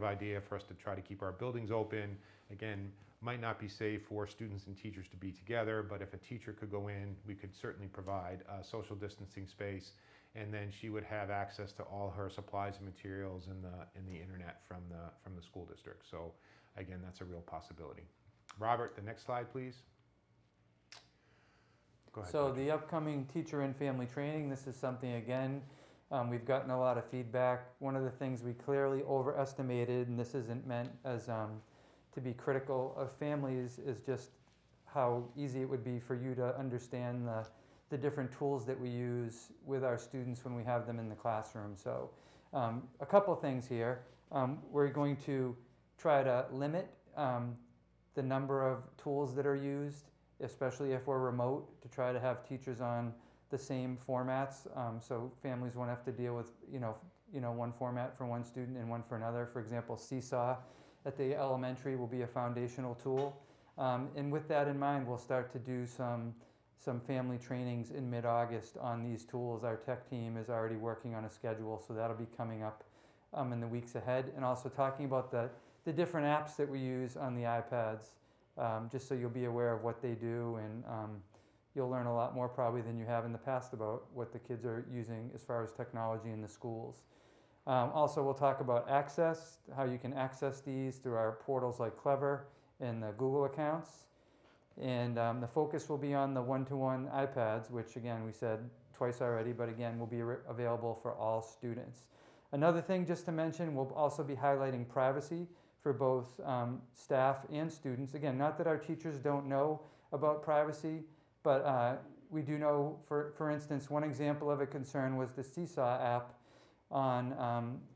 idea for us to try to keep our buildings open. Again, might not be safe for students and teachers to be together, but if a teacher could go in, we could certainly provide a social distancing space, and then she would have access to all her supplies and materials and the internet from the school district. So again, that's a real possibility. Robert, the next slide, please. Go ahead. So the upcoming teacher and family training, this is something, again, we've gotten a lot of feedback. One of the things we clearly overestimated, and this isn't meant as to be critical of families, is just how easy it would be for you to understand the different tools that we use with our students when we have them in the classroom. So a couple things here. We're going to try to limit the number of tools that are used, especially if we're remote, to try to have teachers on the same formats, so families won't have to deal with one format for one student and one for another. For example, Seesaw at the elementary will be a foundational tool, and with that in mind, we'll start to do some family trainings in mid-August on these tools. Our tech team is already working on a schedule, so that'll be coming up in the weeks ahead, and also talking about the different apps that we use on the iPads, just so you'll be aware of what they do, and you'll learn a lot more probably than you have in the past about what the kids are using as far as technology in the schools. Also, we'll talk about access, how you can access these through our portals like Clever and the Google accounts. And the focus will be on the one-to-one iPads, which again, we said twice already, but again, will be available for all students. Another thing just to mention, we'll also be highlighting privacy for both staff and students. Again, not that our teachers don't know about privacy, but we do know, for instance, one example of a concern was the Seesaw app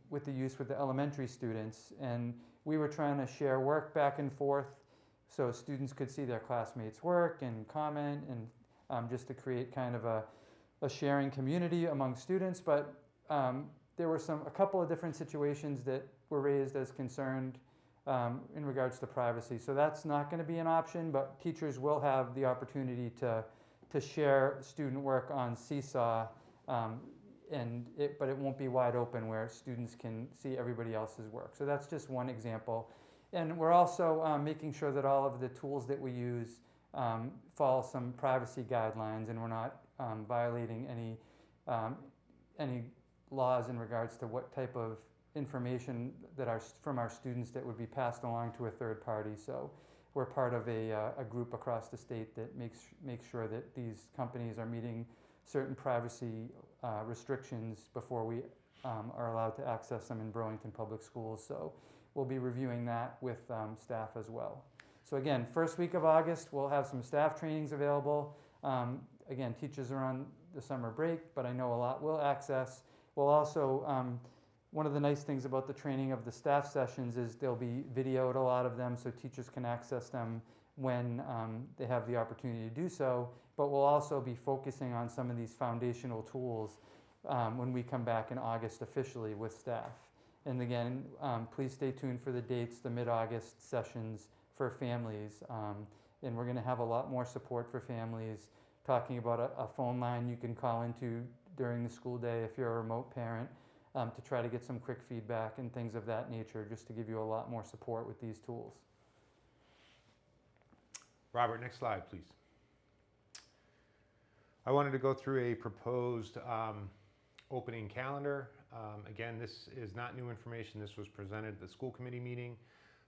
with the use with the elementary students. And we were trying to share work back and forth so students could see their classmates' work and comment, and just to create kind of a sharing community among students. But there were a couple of different situations that were raised as concerned in regards to privacy. So that's not going to be an option, but teachers will have the opportunity to share student work on Seesaw, but it won't be wide open where students can see everybody else's work. So that's just one example. And we're also making sure that all of the tools that we use follow some privacy guidelines, and we're not violating any laws in regards to what type of information from our students that would be passed along to a third party. So we're part of a group across the state that makes sure that these companies are meeting certain privacy restrictions before we are allowed to access them in Burlington Public Schools. So we'll be reviewing that with staff as well. So again, first week of August, we'll have some staff trainings available. Again, teachers are on the summer break, but I know a lot will access. We'll also, one of the nice things about the training of the staff sessions is they'll be videoed, a lot of them, so teachers can access them when they have the opportunity to do so. But we'll also be focusing on some of these foundational tools when we come back in August officially with staff. And again, please stay tuned for the dates, the mid-August sessions for families. And we're going to have a lot more support for families, talking about a phone line you can call into during the school day if you're a remote parent, to try to get some quick feedback and things of that nature, just to give you a lot more support with these tools. Robert, next slide, please. I wanted to go through a proposed opening calendar. Again, this is not new information. This was presented at the school committee meeting.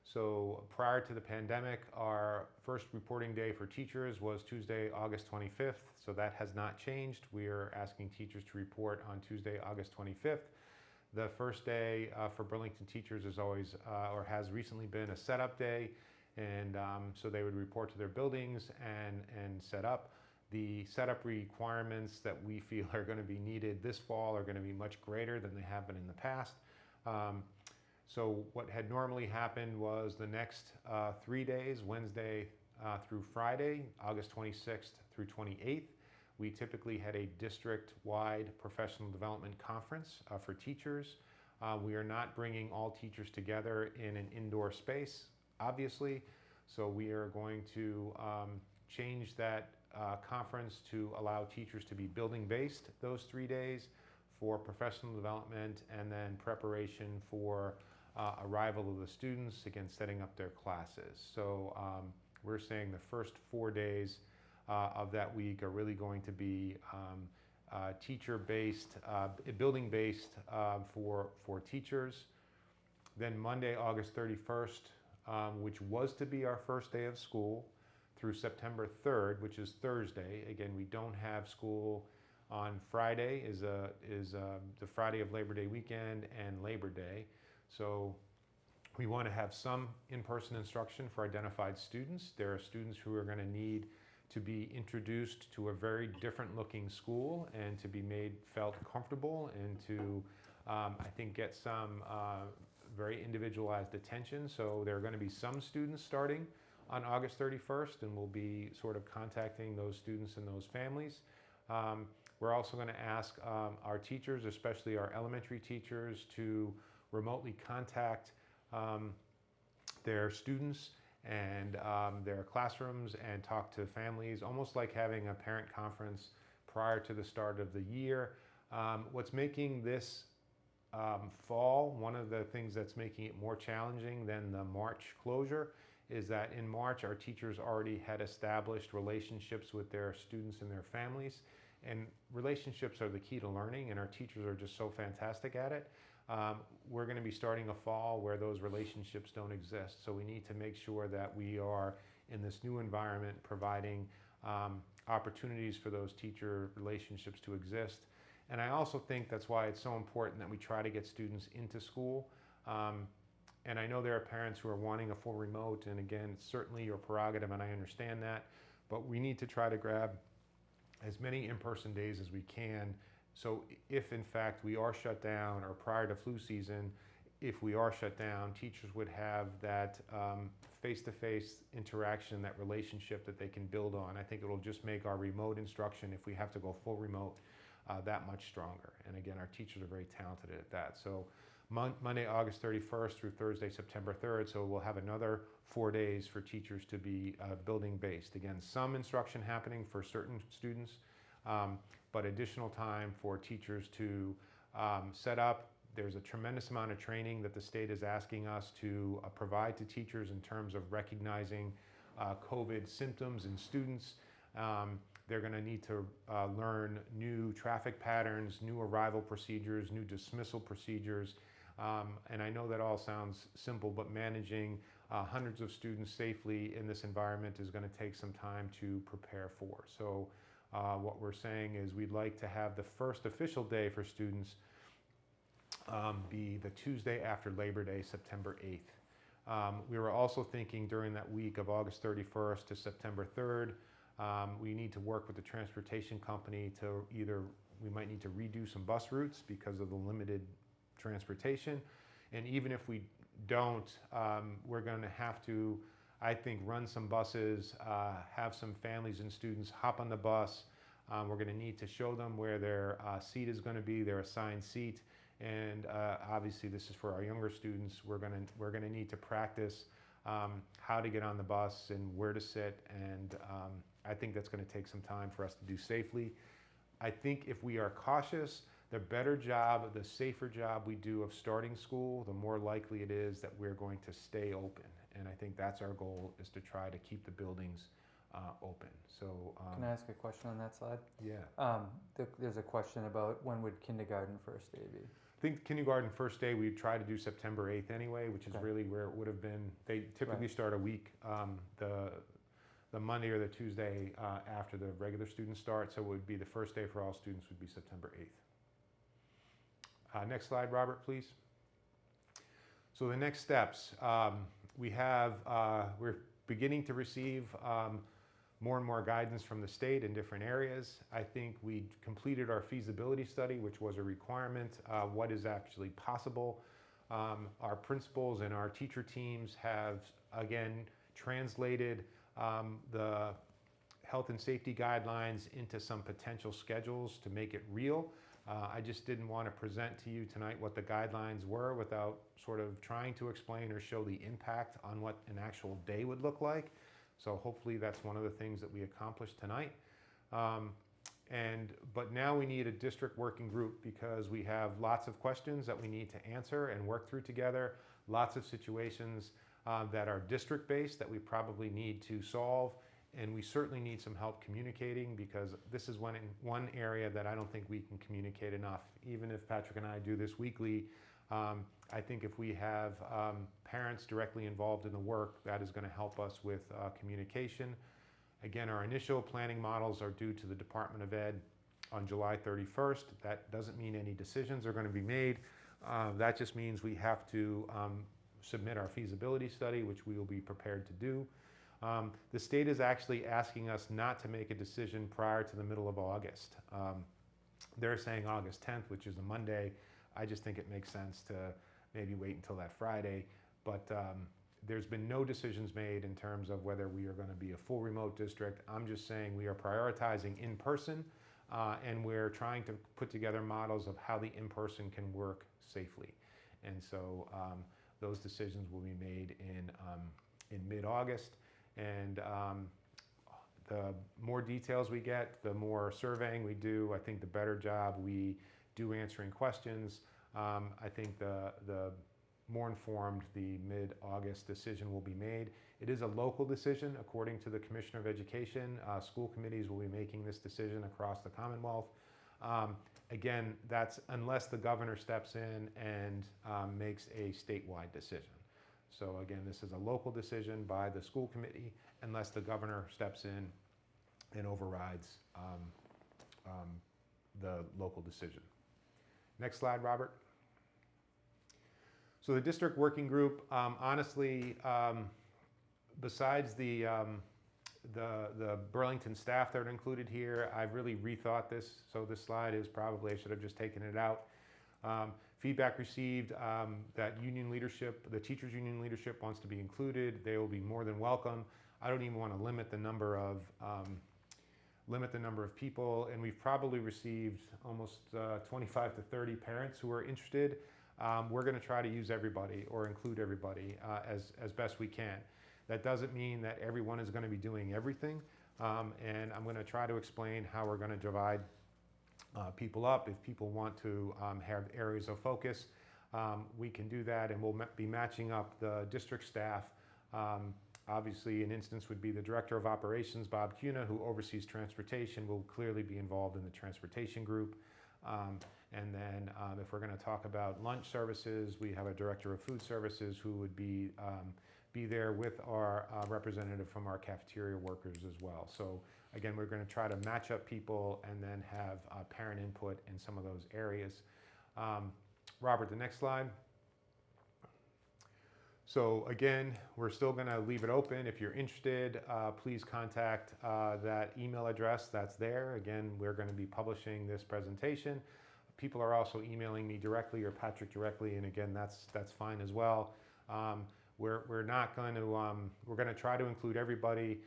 So prior to the pandemic, our first reporting day for teachers was Tuesday, August 25th. So that has not changed. We are asking teachers to report on Tuesday, August 25th. The first day for Burlington teachers is always, or has recently been, a setup day. And so they would report to their buildings and set up. The setup requirements that we feel are going to be needed this fall are going to be much greater than they have been in the past. So what had normally happened was the next 3 days, Wednesday through Friday, August 26th through 28th, we typically had a district-wide professional development conference for teachers. We are not bringing all teachers together in an indoor space, obviously, so we are going to change that conference to allow teachers to be building-based those 3 days for professional development and then preparation for arrival of the students, again, setting up their classes. So we're saying the first 4 days of that week are really going to be teacher-based, building-based for teachers. Then Monday, August 31st, which was to be our first day of school, through September 3rd, which is Thursday. Again, we don't have school on Friday, is the Friday of Labor Day weekend and Labor Day. So we want to have some in-person instruction for identified students. There are students who are going to need to be introduced to a very different looking school and to be felt comfortable and to, I think, get some very individualized attention. So there are going to be some students starting on August 31st, and we'll be sort of contacting those students and those families. We're also going to ask our teachers, especially our elementary teachers, to remotely contact their students and their classrooms and talk to families, almost like having a parent conference prior to the start of the year. What's making this fall, one of the things that's making it more challenging than the March closure, is that in March our teachers already had established relationships with their students and their families, and relationships are the key to learning, and our teachers are just so fantastic at it. We're going to be starting a fall where those relationships don't exist, so we need to make sure that we are in this new environment providing opportunities for those teacher relationships to exist. And I also think that's why it's so important that we try to get students into school. And I know there are parents who are wanting a full remote, and again, it's certainly your prerogative, and I understand that, but we need to try to grab as many in-person days as we can. So if in fact we are shut down, or prior to flu season, if we are shut down, teachers would have that face-to-face interaction, that relationship that they can build on. I think it'll just make our remote instruction, if we have to go full remote, that much stronger. And again, our teachers are very talented at that. So Monday, August 31st through Thursday, September 3rd. So we'll have another 4 days for teachers to be building based. Again, some instruction happening for certain students, but additional time for teachers to set up. There's a tremendous amount of training that the state is asking us to provide to teachers in terms of recognizing COVID symptoms in students. They're going to need to learn new traffic patterns, new arrival procedures, new dismissal procedures. And I know that all sounds simple, but managing hundreds of students safely in this environment is going to take some time to prepare for. So what we're saying is we'd like to have the first official day for students be the Tuesday after Labor Day, September 8th. We were also thinking during that week of August 31st to September 3rd, we need to work with the transportation company to we might need to redo some bus routes because of the limited transportation. And even if we don't, we're going to have to, I think, run some buses, have some families and students hop on the bus. We're going to need to show them where their seat is going to be, their assigned seat. And obviously this is for our younger students. We're going to need to practice how to get on the bus and where to sit. And I think that's going to take some time for us to do safely. I think if we are cautious, the better job, the safer job we do of starting school, the more likely it is that we're going to stay open. And I think that's our goal, is to try to keep the buildings open. So Can I ask a question on that slide? yeah. There's a question about when would kindergarten first day be? I think kindergarten first day we try to do September 8th anyway, which is Okay. really where it would have been. They typically Right. start a week, the Monday or the Tuesday after the regular students start. So it would be the first day for all students would be September 8th. Next slide, Robert, please. So the next steps, we're beginning to receive more and more guidance from the state in different areas. I think we completed our feasibility study, which was a requirement, what is actually possible. Our principals and our teacher teams have, again, translated the health and safety guidelines into some potential schedules to make it real. I just didn't want to present to you tonight what the guidelines were without sort of trying to explain or show the impact on what an actual day would look like. So hopefully that's one of the things that we accomplished tonight. But now we need a district working group because we have lots of questions that we need to answer and work through together, lots of situations that are district-based that we probably need to solve. And we certainly need some help communicating, because this is one area that I don't think we can communicate enough. Even if Patrick and I do this weekly, I think if we have parents directly involved in the work, that is going to help us with communication. Again, our initial planning models are due to the Department of Ed on July 31st. That doesn't mean any decisions are going to be made. That just means we have to submit our feasibility study, which we will be prepared to do. The state is actually asking us not to make a decision prior to the middle of August. They're saying August 10th, which is a Monday. I just think it makes sense to maybe wait until that Friday. But there's been no decisions made in terms of whether we are going to be a full remote district. I'm just saying we are prioritizing in person, and we're trying to put together models of how the in-person can work safely. And so those decisions will be made in mid-August. And the more details we get, the more surveying we do, I think the better job we do answering questions. I think the more informed the mid-August decision will be made. It is a local decision according to the Commissioner of Education. School committees will be making this decision across the Commonwealth. Again, that's unless the governor steps in and makes a statewide decision. So again, this is a local decision by the school committee unless the governor steps in and overrides the local decision. Next slide, Robert. So the district working group, honestly, besides the Burlington staff that are included here, I've really rethought this. So this slide is probably, I should have just taken it out. Feedback received that union leadership, the teachers union leadership wants to be included. They will be more than welcome. I don't even want to limit the number of people, and we've probably received almost 25 to 30 parents who are interested. We're going to try to use everybody or include everybody as best we can. That doesn't mean that everyone is going to be doing everything, and I'm going to try to explain how we're going to divide people up. If people want to have areas of focus, we can do that, and we'll be matching up the district staff. Obviously, an instance would be the Director of Operations, Bob Cuna, who oversees transportation, will clearly be involved in the transportation group. And then if we're going to talk about lunch services, we have a Director of Food Services who would be there with our representative from our cafeteria workers as well. So again, we're going to try to match up people and then have parent input in some of those areas. Robert, the next slide. So again, we're still going to leave it open. If you're interested, please contact that email address that's there. Again, we're going to be publishing this presentation. People are also emailing me directly or Patrick directly, and again, that's fine as well. We're not going to we're going to try to include everybody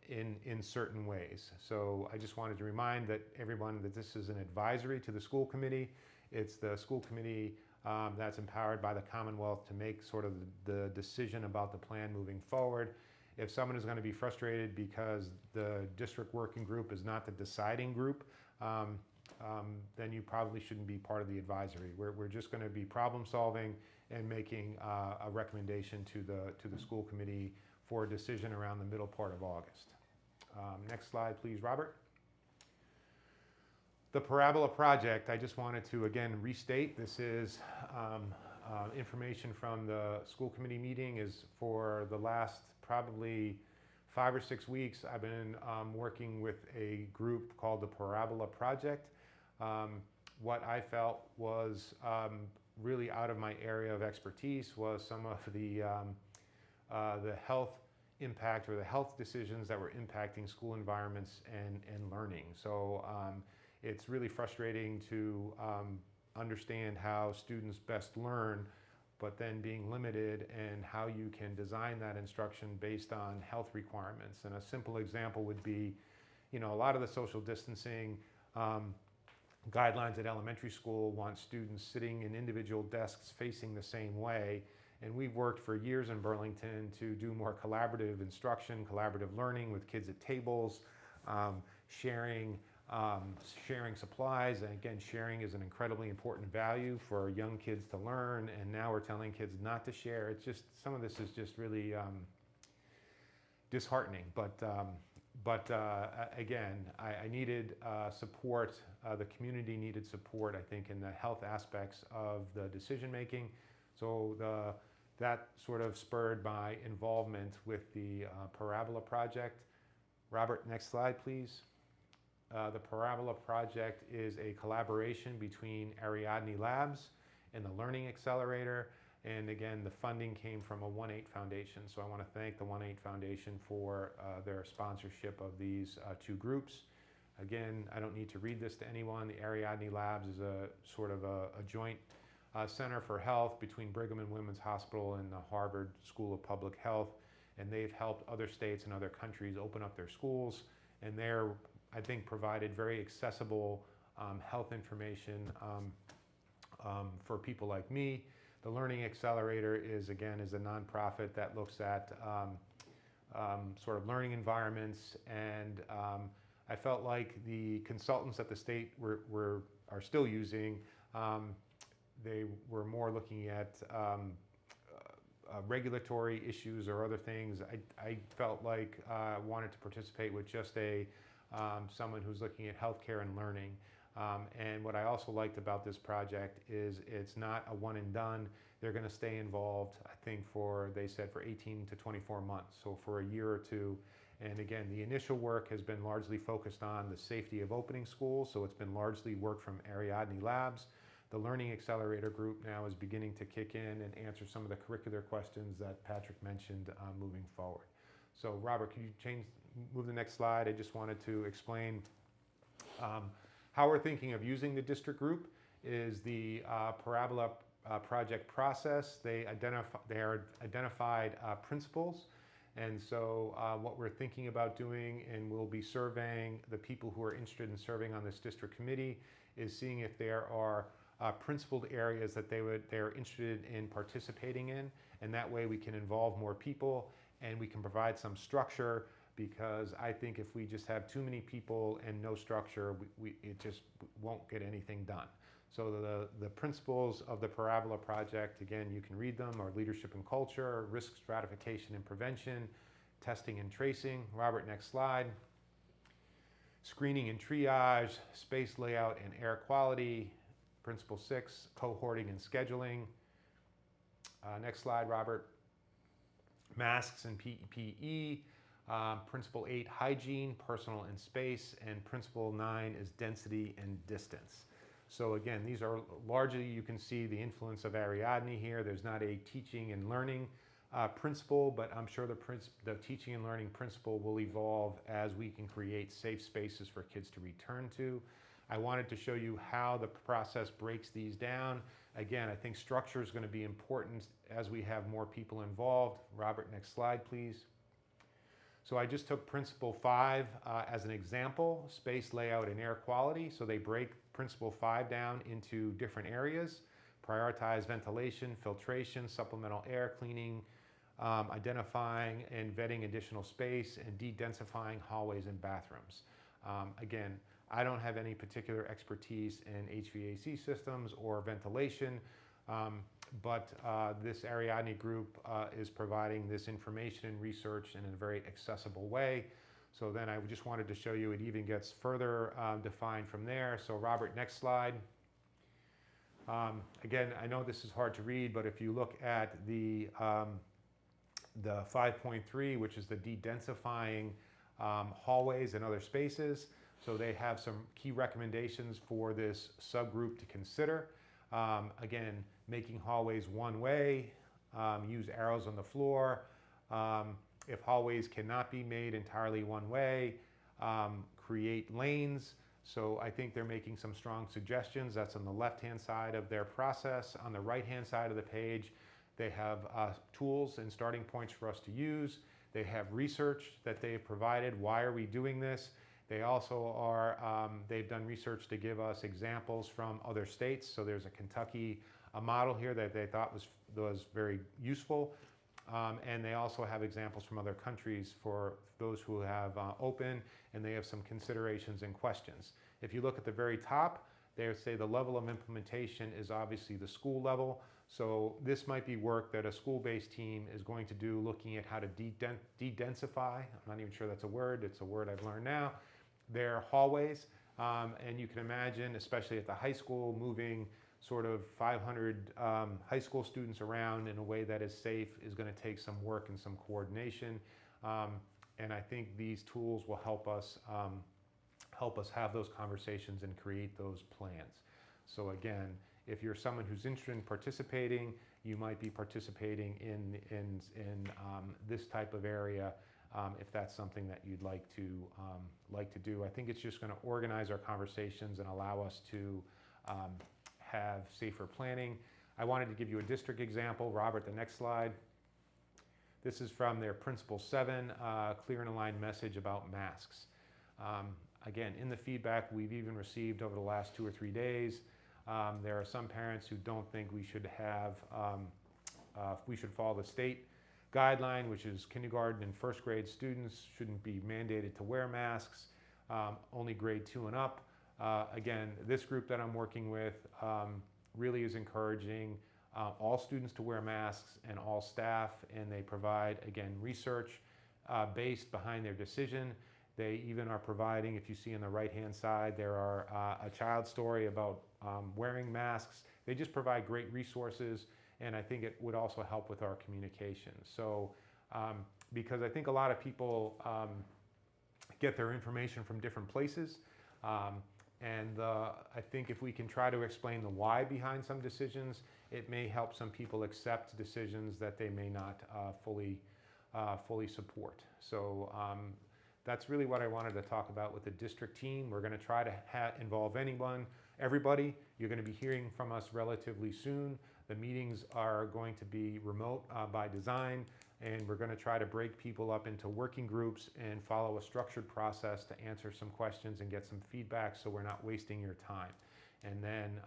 in certain ways. So I just wanted to remind everyone that this is an advisory to the school committee. It's the school committee that's empowered by the Commonwealth to make sort of the decision about the plan moving forward. If someone is going to be frustrated because the district working group is not the deciding group, then you probably shouldn't be part of the advisory. We're just going to be problem solving and making a recommendation to the school committee for a decision around the middle part of August. Next slide, please, Robert. The Parabola Project, I just wanted to again restate, this is information from the school committee meeting. Is for the last probably 5 or 6 weeks, I've been working with a group called the Parabola Project. What I felt was really out of my area of expertise was some of the health impact or the health decisions that were impacting school environments and learning. So it's really frustrating to understand how students best learn, but then being limited and how you can design that instruction based on health requirements. And a simple example would be, a lot of the social distancing guidelines at elementary school want students sitting in individual desks facing the same way. And we've worked for years in Burlington to do more collaborative instruction, collaborative learning with kids at tables, sharing supplies. And again, sharing is an incredibly important value for young kids to learn. And now we're telling kids not to share. It's just, some of this is just really disheartening. But again, I needed support. The community needed support, I think, in the health aspects of the decision making. So that sort of spurred my involvement with the Parabola Project. Robert, next slide, please. The Parabola Project is a collaboration between Ariadne Labs and the Learning Accelerator. And again, the funding came from a 1-8 Foundation. So I want to thank the 1-8 Foundation for their sponsorship of these two groups. Again, I don't need to read this to anyone. The Ariadne Labs is a sort of a joint Center for Health between Brigham and Women's Hospital and the Harvard School of Public Health. And they've helped other states and other countries open up their schools. And they're, I think, provided very accessible health information for people like me. The Learning Accelerator is a nonprofit that looks at sort of learning environments, and I felt like the consultants at the state are still using, they were more looking at regulatory issues or other things. I felt like I wanted to participate with just someone who's looking at healthcare and learning. And what I also liked about this project is it's not a one and done. They're going to stay involved, I think, they said for 18 to 24 months, so for a year or two. And again, the initial work has been largely focused on the safety of opening schools, so it's been largely work from Ariadne Labs. The Learning Accelerator group now is beginning to kick in and answer some of the curricular questions that Patrick mentioned moving forward. So Robert, can you move the next slide? I just wanted to explain how we're thinking of using the district group is the Parabola Project process. They are identified principles. And so what we're thinking about doing, and we'll be surveying the people who are interested in serving on this district committee, is seeing if there are principled areas that they're interested in participating in. And that way we can involve more people and we can provide some structure, because I think if we just have too many people and no structure, it just won't get anything done. So the principles of the Parabola Project, again, you can read them, are leadership and culture, risk stratification and prevention, testing and tracing. Robert, next slide. Screening and triage, space layout and air quality. Principle 6, cohorting and scheduling. Next slide, Robert. Masks and PPE. Principle 8, hygiene, personal and space, and Principle 9 is density and distance. So again, these are largely, you can see the influence of Ariadne here. There's not a teaching and learning principle, but I'm sure the teaching and learning principle will evolve as we can create safe spaces for kids to return to. I wanted to show you how the process breaks these down. Again, I think structure is going to be important as we have more people involved. Robert, next slide, please. So I just took Principle 5 as an example, space layout and air quality. So they break Principle 5 down into different areas: prioritize ventilation, filtration, supplemental air cleaning, identifying and vetting additional space, and de-densifying hallways and bathrooms. Again, I don't have any particular expertise in HVAC systems or ventilation, but this Ariadne group is providing this information and research in a very accessible way. So then I just wanted to show you it even gets further defined from there. So Robert, next slide. Again, I know this is hard to read, but if you look at the 5.3, which is the de-densifying hallways and other spaces, so they have some key recommendations for this subgroup to consider. Again, making hallways one way, use arrows on the floor. If hallways cannot be made entirely one way, create lanes. So I think they're making some strong suggestions. That's on the left-hand side of their process. On the right-hand side of the page, they have tools and starting points for us to use. They have research that they have provided. Why are we doing this? They also are, they've done research to give us examples from other states. So there's a Kentucky model here that they thought was very useful. And they also have examples from other countries for those who have open, and they have some considerations and questions. If you look at the very top, they say the level of implementation is obviously the school level. So this might be work that a school-based team is going to do, looking at how to de-densify. I'm not even sure that's a word. It's a word I've learned now. Their hallways, and you can imagine, especially at the high school, moving sort of 500 high school students around in a way that is safe is going to take some work and some coordination. And I think these tools will help us have those conversations and create those plans. So again, if you're someone who's interested in participating, you might be participating in this type of area. If that's something that you'd like to do. I think it's just going to organize our conversations and allow us to have safer planning. I wanted to give you a district example. Robert, the next slide. This is from their Principle 7, clear and aligned message about masks. Again, in the feedback we've even received over the last 2 or 3 days, there are some parents who don't think we should follow the state guideline, which is kindergarten and first grade students shouldn't be mandated to wear masks, only grade 2 and up. Again, this group that I'm working with really is encouraging all students to wear masks and all staff, and they provide, again, research based behind their decision. They even are providing, if you see on the right-hand side, there are a child story about wearing masks. They just provide great resources, and I think it would also help with our communication. So, because I think a lot of people get their information from different places, and I think if we can try to explain the why behind some decisions, it may help some people accept decisions that they may not fully support. So that's really what I wanted to talk about with the district team. We're going to try to involve everybody. You're going to be hearing from us relatively soon. The meetings are going to be remote by design, and we're going to try to break people up into working groups and follow a structured process to answer some questions and get some feedback so we're not wasting your time. And then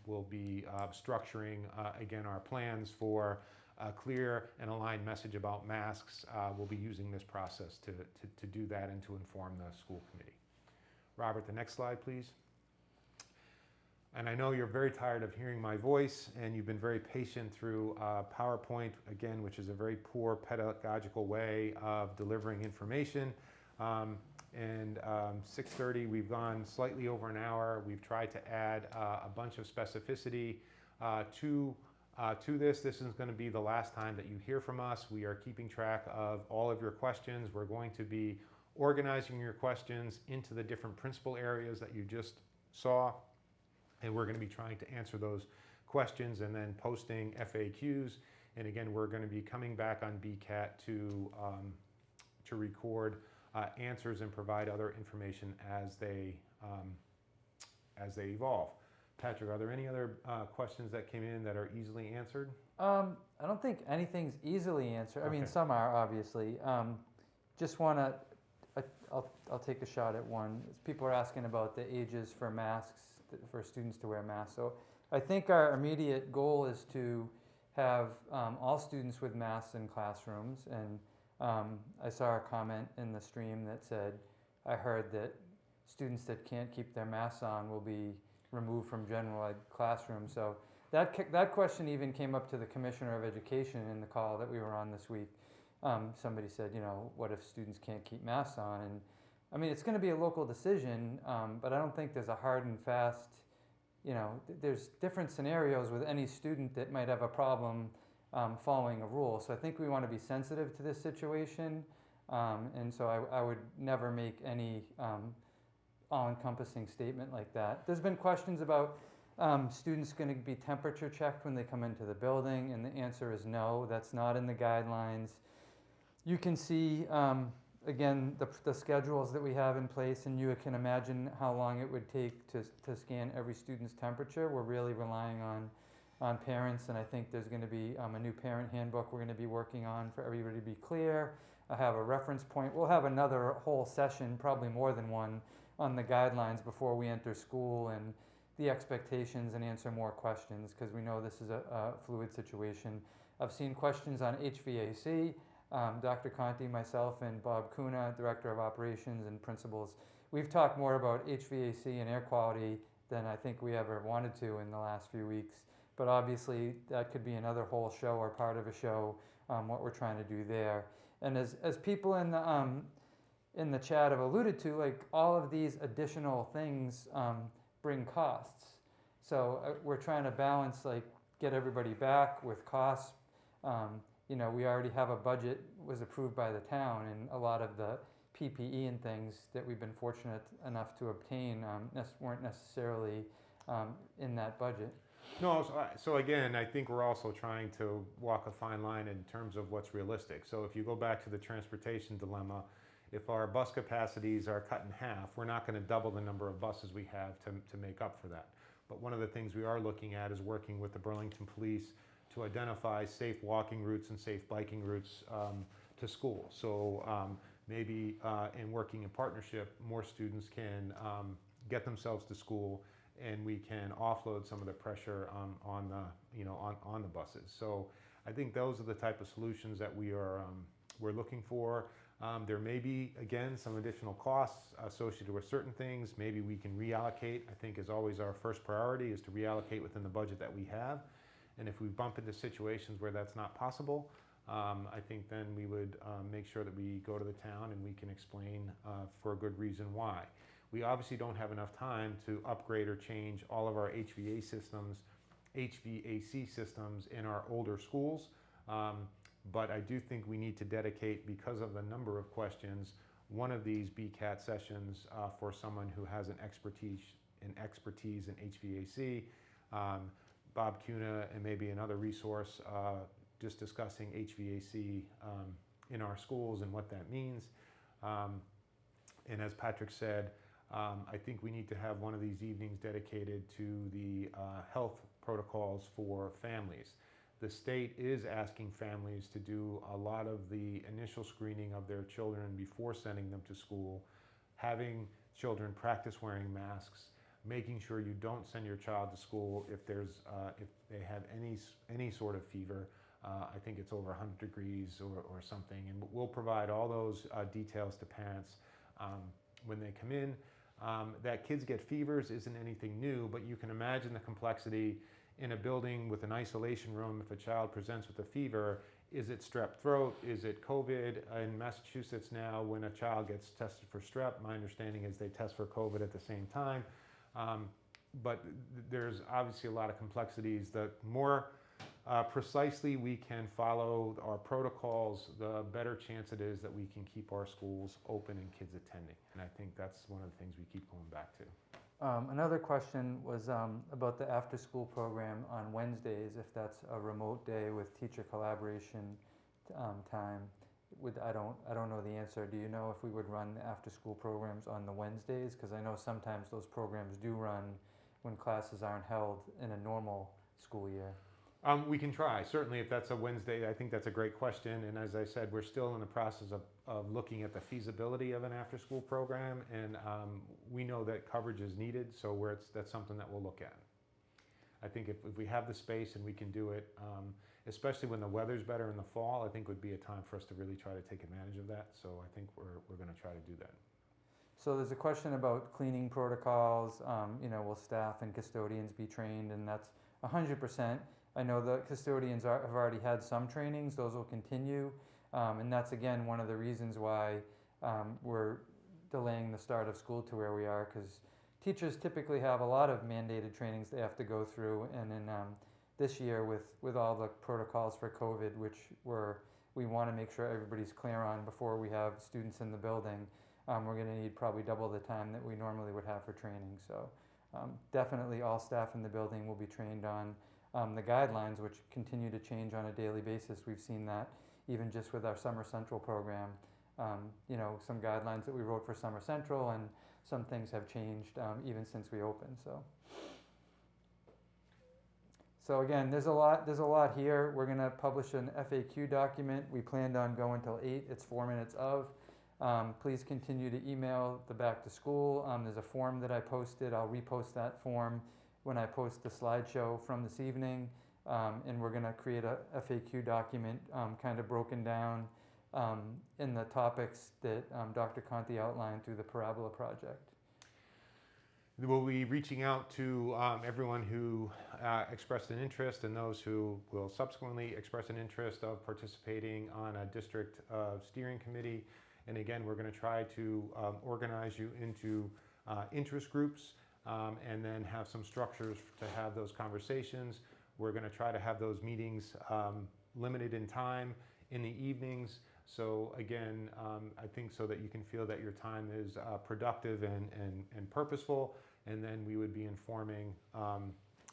we'll be structuring, again, our plans for a clear and aligned message about masks. We'll be using this process to do that and to inform the school committee. Robert, the next slide, please. And I know you're very tired of hearing my voice, and you've been very patient through PowerPoint, again, which is a very poor pedagogical way of delivering information. 6:30, we've gone slightly over an hour. We've tried to add a bunch of specificity to this. This is going to be the last time that you hear from us. We are keeping track of all of your questions. We're going to be organizing your questions into the different principal areas that you just saw. And we're going to be trying to answer those questions and then posting FAQs. And again, we're going to be coming back on BCAT to record answers and provide other information as they evolve. Patrick, are there any other questions that came in that are easily answered? I don't think anything's easily answered. I mean, Okay. some are obviously. Just want to, I'll take a shot at one. People are asking about the ages for masks, for students to wear masks. So I think our immediate goal is to have all students with masks in classrooms. And I saw a comment in the stream that said, I heard that students that can't keep their masks on will be removed from general ed classrooms. So that question even came up to the Commissioner of Education in the call that we were on this week. Somebody said, you know, what if students can't keep masks on? And I mean, it's going to be a local decision, but I don't think there's a hard and fast, you know, there's different scenarios with any student that might have a problem following a rule. So I think we want to be sensitive to this situation. And so I would never make any all-encompassing statement like that. There's been questions about students going to be temperature checked when they come into the building, and the answer is no, that's not in the guidelines. You can see, again, the schedules that we have in place, and you can imagine how long it would take to scan every student's temperature. We're really relying on parents, and I think there's going to be a new parent handbook we're going to be working on for everybody to be clear. I have a reference point. We'll have another whole session, probably more than one, on the guidelines before we enter school and the expectations, and answer more questions, because we know this is a fluid situation. I've seen questions on HVAC. Dr. Conti, myself, and Bob Kuna, Director of Operations and Principals, we've talked more about HVAC and air quality than I think we ever wanted to in the last few weeks. But obviously, that could be another whole show or part of a show, what we're trying to do there. And as people in the chat have alluded to, like, all of these additional things bring costs. So we're trying to balance, like, get everybody back with costs. You know, we already have a budget was approved by the town, and a lot of the PPE and things that we've been fortunate enough to obtain weren't necessarily in that budget. No, so again, I think we're also trying to walk a fine line in terms of what's realistic. So if you go back to the transportation dilemma, if our bus capacities are cut in half, we're not going to double the number of buses we have to make up for that. But one of the things we are looking at is working with the Burlington Police to identify safe walking routes and safe biking routes to school. So maybe in working in partnership, more students can get themselves to school, and we can offload some of the pressure on the buses. So I think those are the type of solutions that we're looking for. There may be, again, some additional costs associated with certain things. Maybe we can reallocate. I think is always our first priority, is to reallocate within the budget that we have. And if we bump into situations where that's not possible, I think then we would make sure that we go to the town and we can explain for a good reason why. We obviously don't have enough time to upgrade or change all of our HVAC systems in our older schools. But I do think we need to dedicate, because of the number of questions, one of these BCAT sessions for someone who has an expertise in HVAC. Bob Kuna and maybe another resource just discussing HVAC in our schools and what that means. And as Patrick said, I think we need to have one of these evenings dedicated to the health protocols for families. The state is asking families to do a lot of the initial screening of their children before sending them to school, having children practice wearing masks, making sure you don't send your child to school if they have any sort of fever. I think it's over 100 degrees or something, and we'll provide all those details to parents when they come in. That kids get fevers isn't anything new, but you can imagine the complexity in a building with an isolation room. If a child presents with a fever, is it strep throat? Is it COVID? In Massachusetts now, when a child gets tested for strep, my understanding is they test for COVID at the same time. But there's obviously a lot of complexities. The more precisely we can follow our protocols, the better chance it is that we can keep our schools open and kids attending. And I think that's one of the things we keep going back to. Another question was about the after-school program on Wednesdays, if that's a remote day with teacher collaboration time. I don't know the answer. Do you know if we would run the after-school programs on the Wednesdays? Because I know sometimes those programs do run when classes aren't held in a normal school year. We can try, certainly if that's a Wednesday. I think that's a great question, and as I said, we're still in the process of looking at the feasibility of an after-school program, and we know that coverage is needed, so that's something that we'll look at. I think if we have the space and we can do it, especially when the weather's better in the fall, I think would be a time for us to really try to take advantage of that, so I think we're going to try to do that. So there's a question about cleaning protocols, will staff and custodians be trained, and that's 100%. I know the custodians have already had some trainings, those will continue, and that's again one of the reasons why we're delaying the start of school to where we are, because teachers typically have a lot of mandated trainings they have to go through, and in this year with all the protocols for COVID, which we want to make sure everybody's clear on before we have students in the building, we're going to need probably double the time that we normally would have for training. So definitely all staff in the building will be trained on the guidelines, which continue to change on a daily basis. We've seen that even just with our Summer Central program. Some guidelines that we wrote for Summer Central, and some things have changed even since we opened. So again, there's a lot here. We're going to publish an FAQ document. We planned on going till 8. It's 4 minutes of. Please continue to email the back to school. There's a form that I posted. I'll repost that form when I post the slideshow from this evening, and we're going to create a FAQ document kind of broken down in the topics that Dr. Conti outlined through the Parabola project. We'll be reaching out to everyone who expressed an interest and those who will subsequently express an interest of participating on a district steering committee. And again, we're going to try to organize you into interest groups and then have some structures to have those conversations. We're going to try to have those meetings limited in time in the evenings. So again, I think so that you can feel that your time is productive and purposeful, and then we would be informing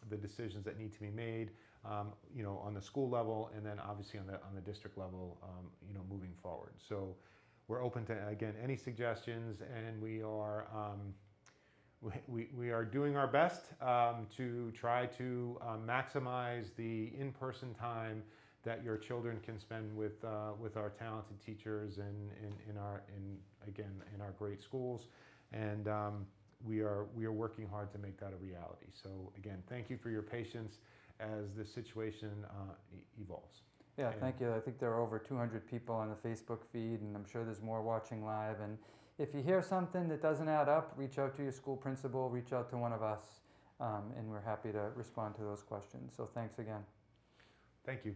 the decisions that need to be made, on the school level, and then obviously on the district level, moving forward. So we're open to, again, any suggestions, and we are doing our best to try to maximize the in-person time that your children can spend with our talented teachers and in our great schools, and we are working hard to make that a reality. So again, thank you for your patience as the situation evolves. Yeah, thank you. I think there are over 200 people on the Facebook feed, and I'm sure there's more watching live. And if you hear something that doesn't add up, reach out to your school principal, reach out to one of us, and we're happy to respond to those questions. So thanks again. Thank you.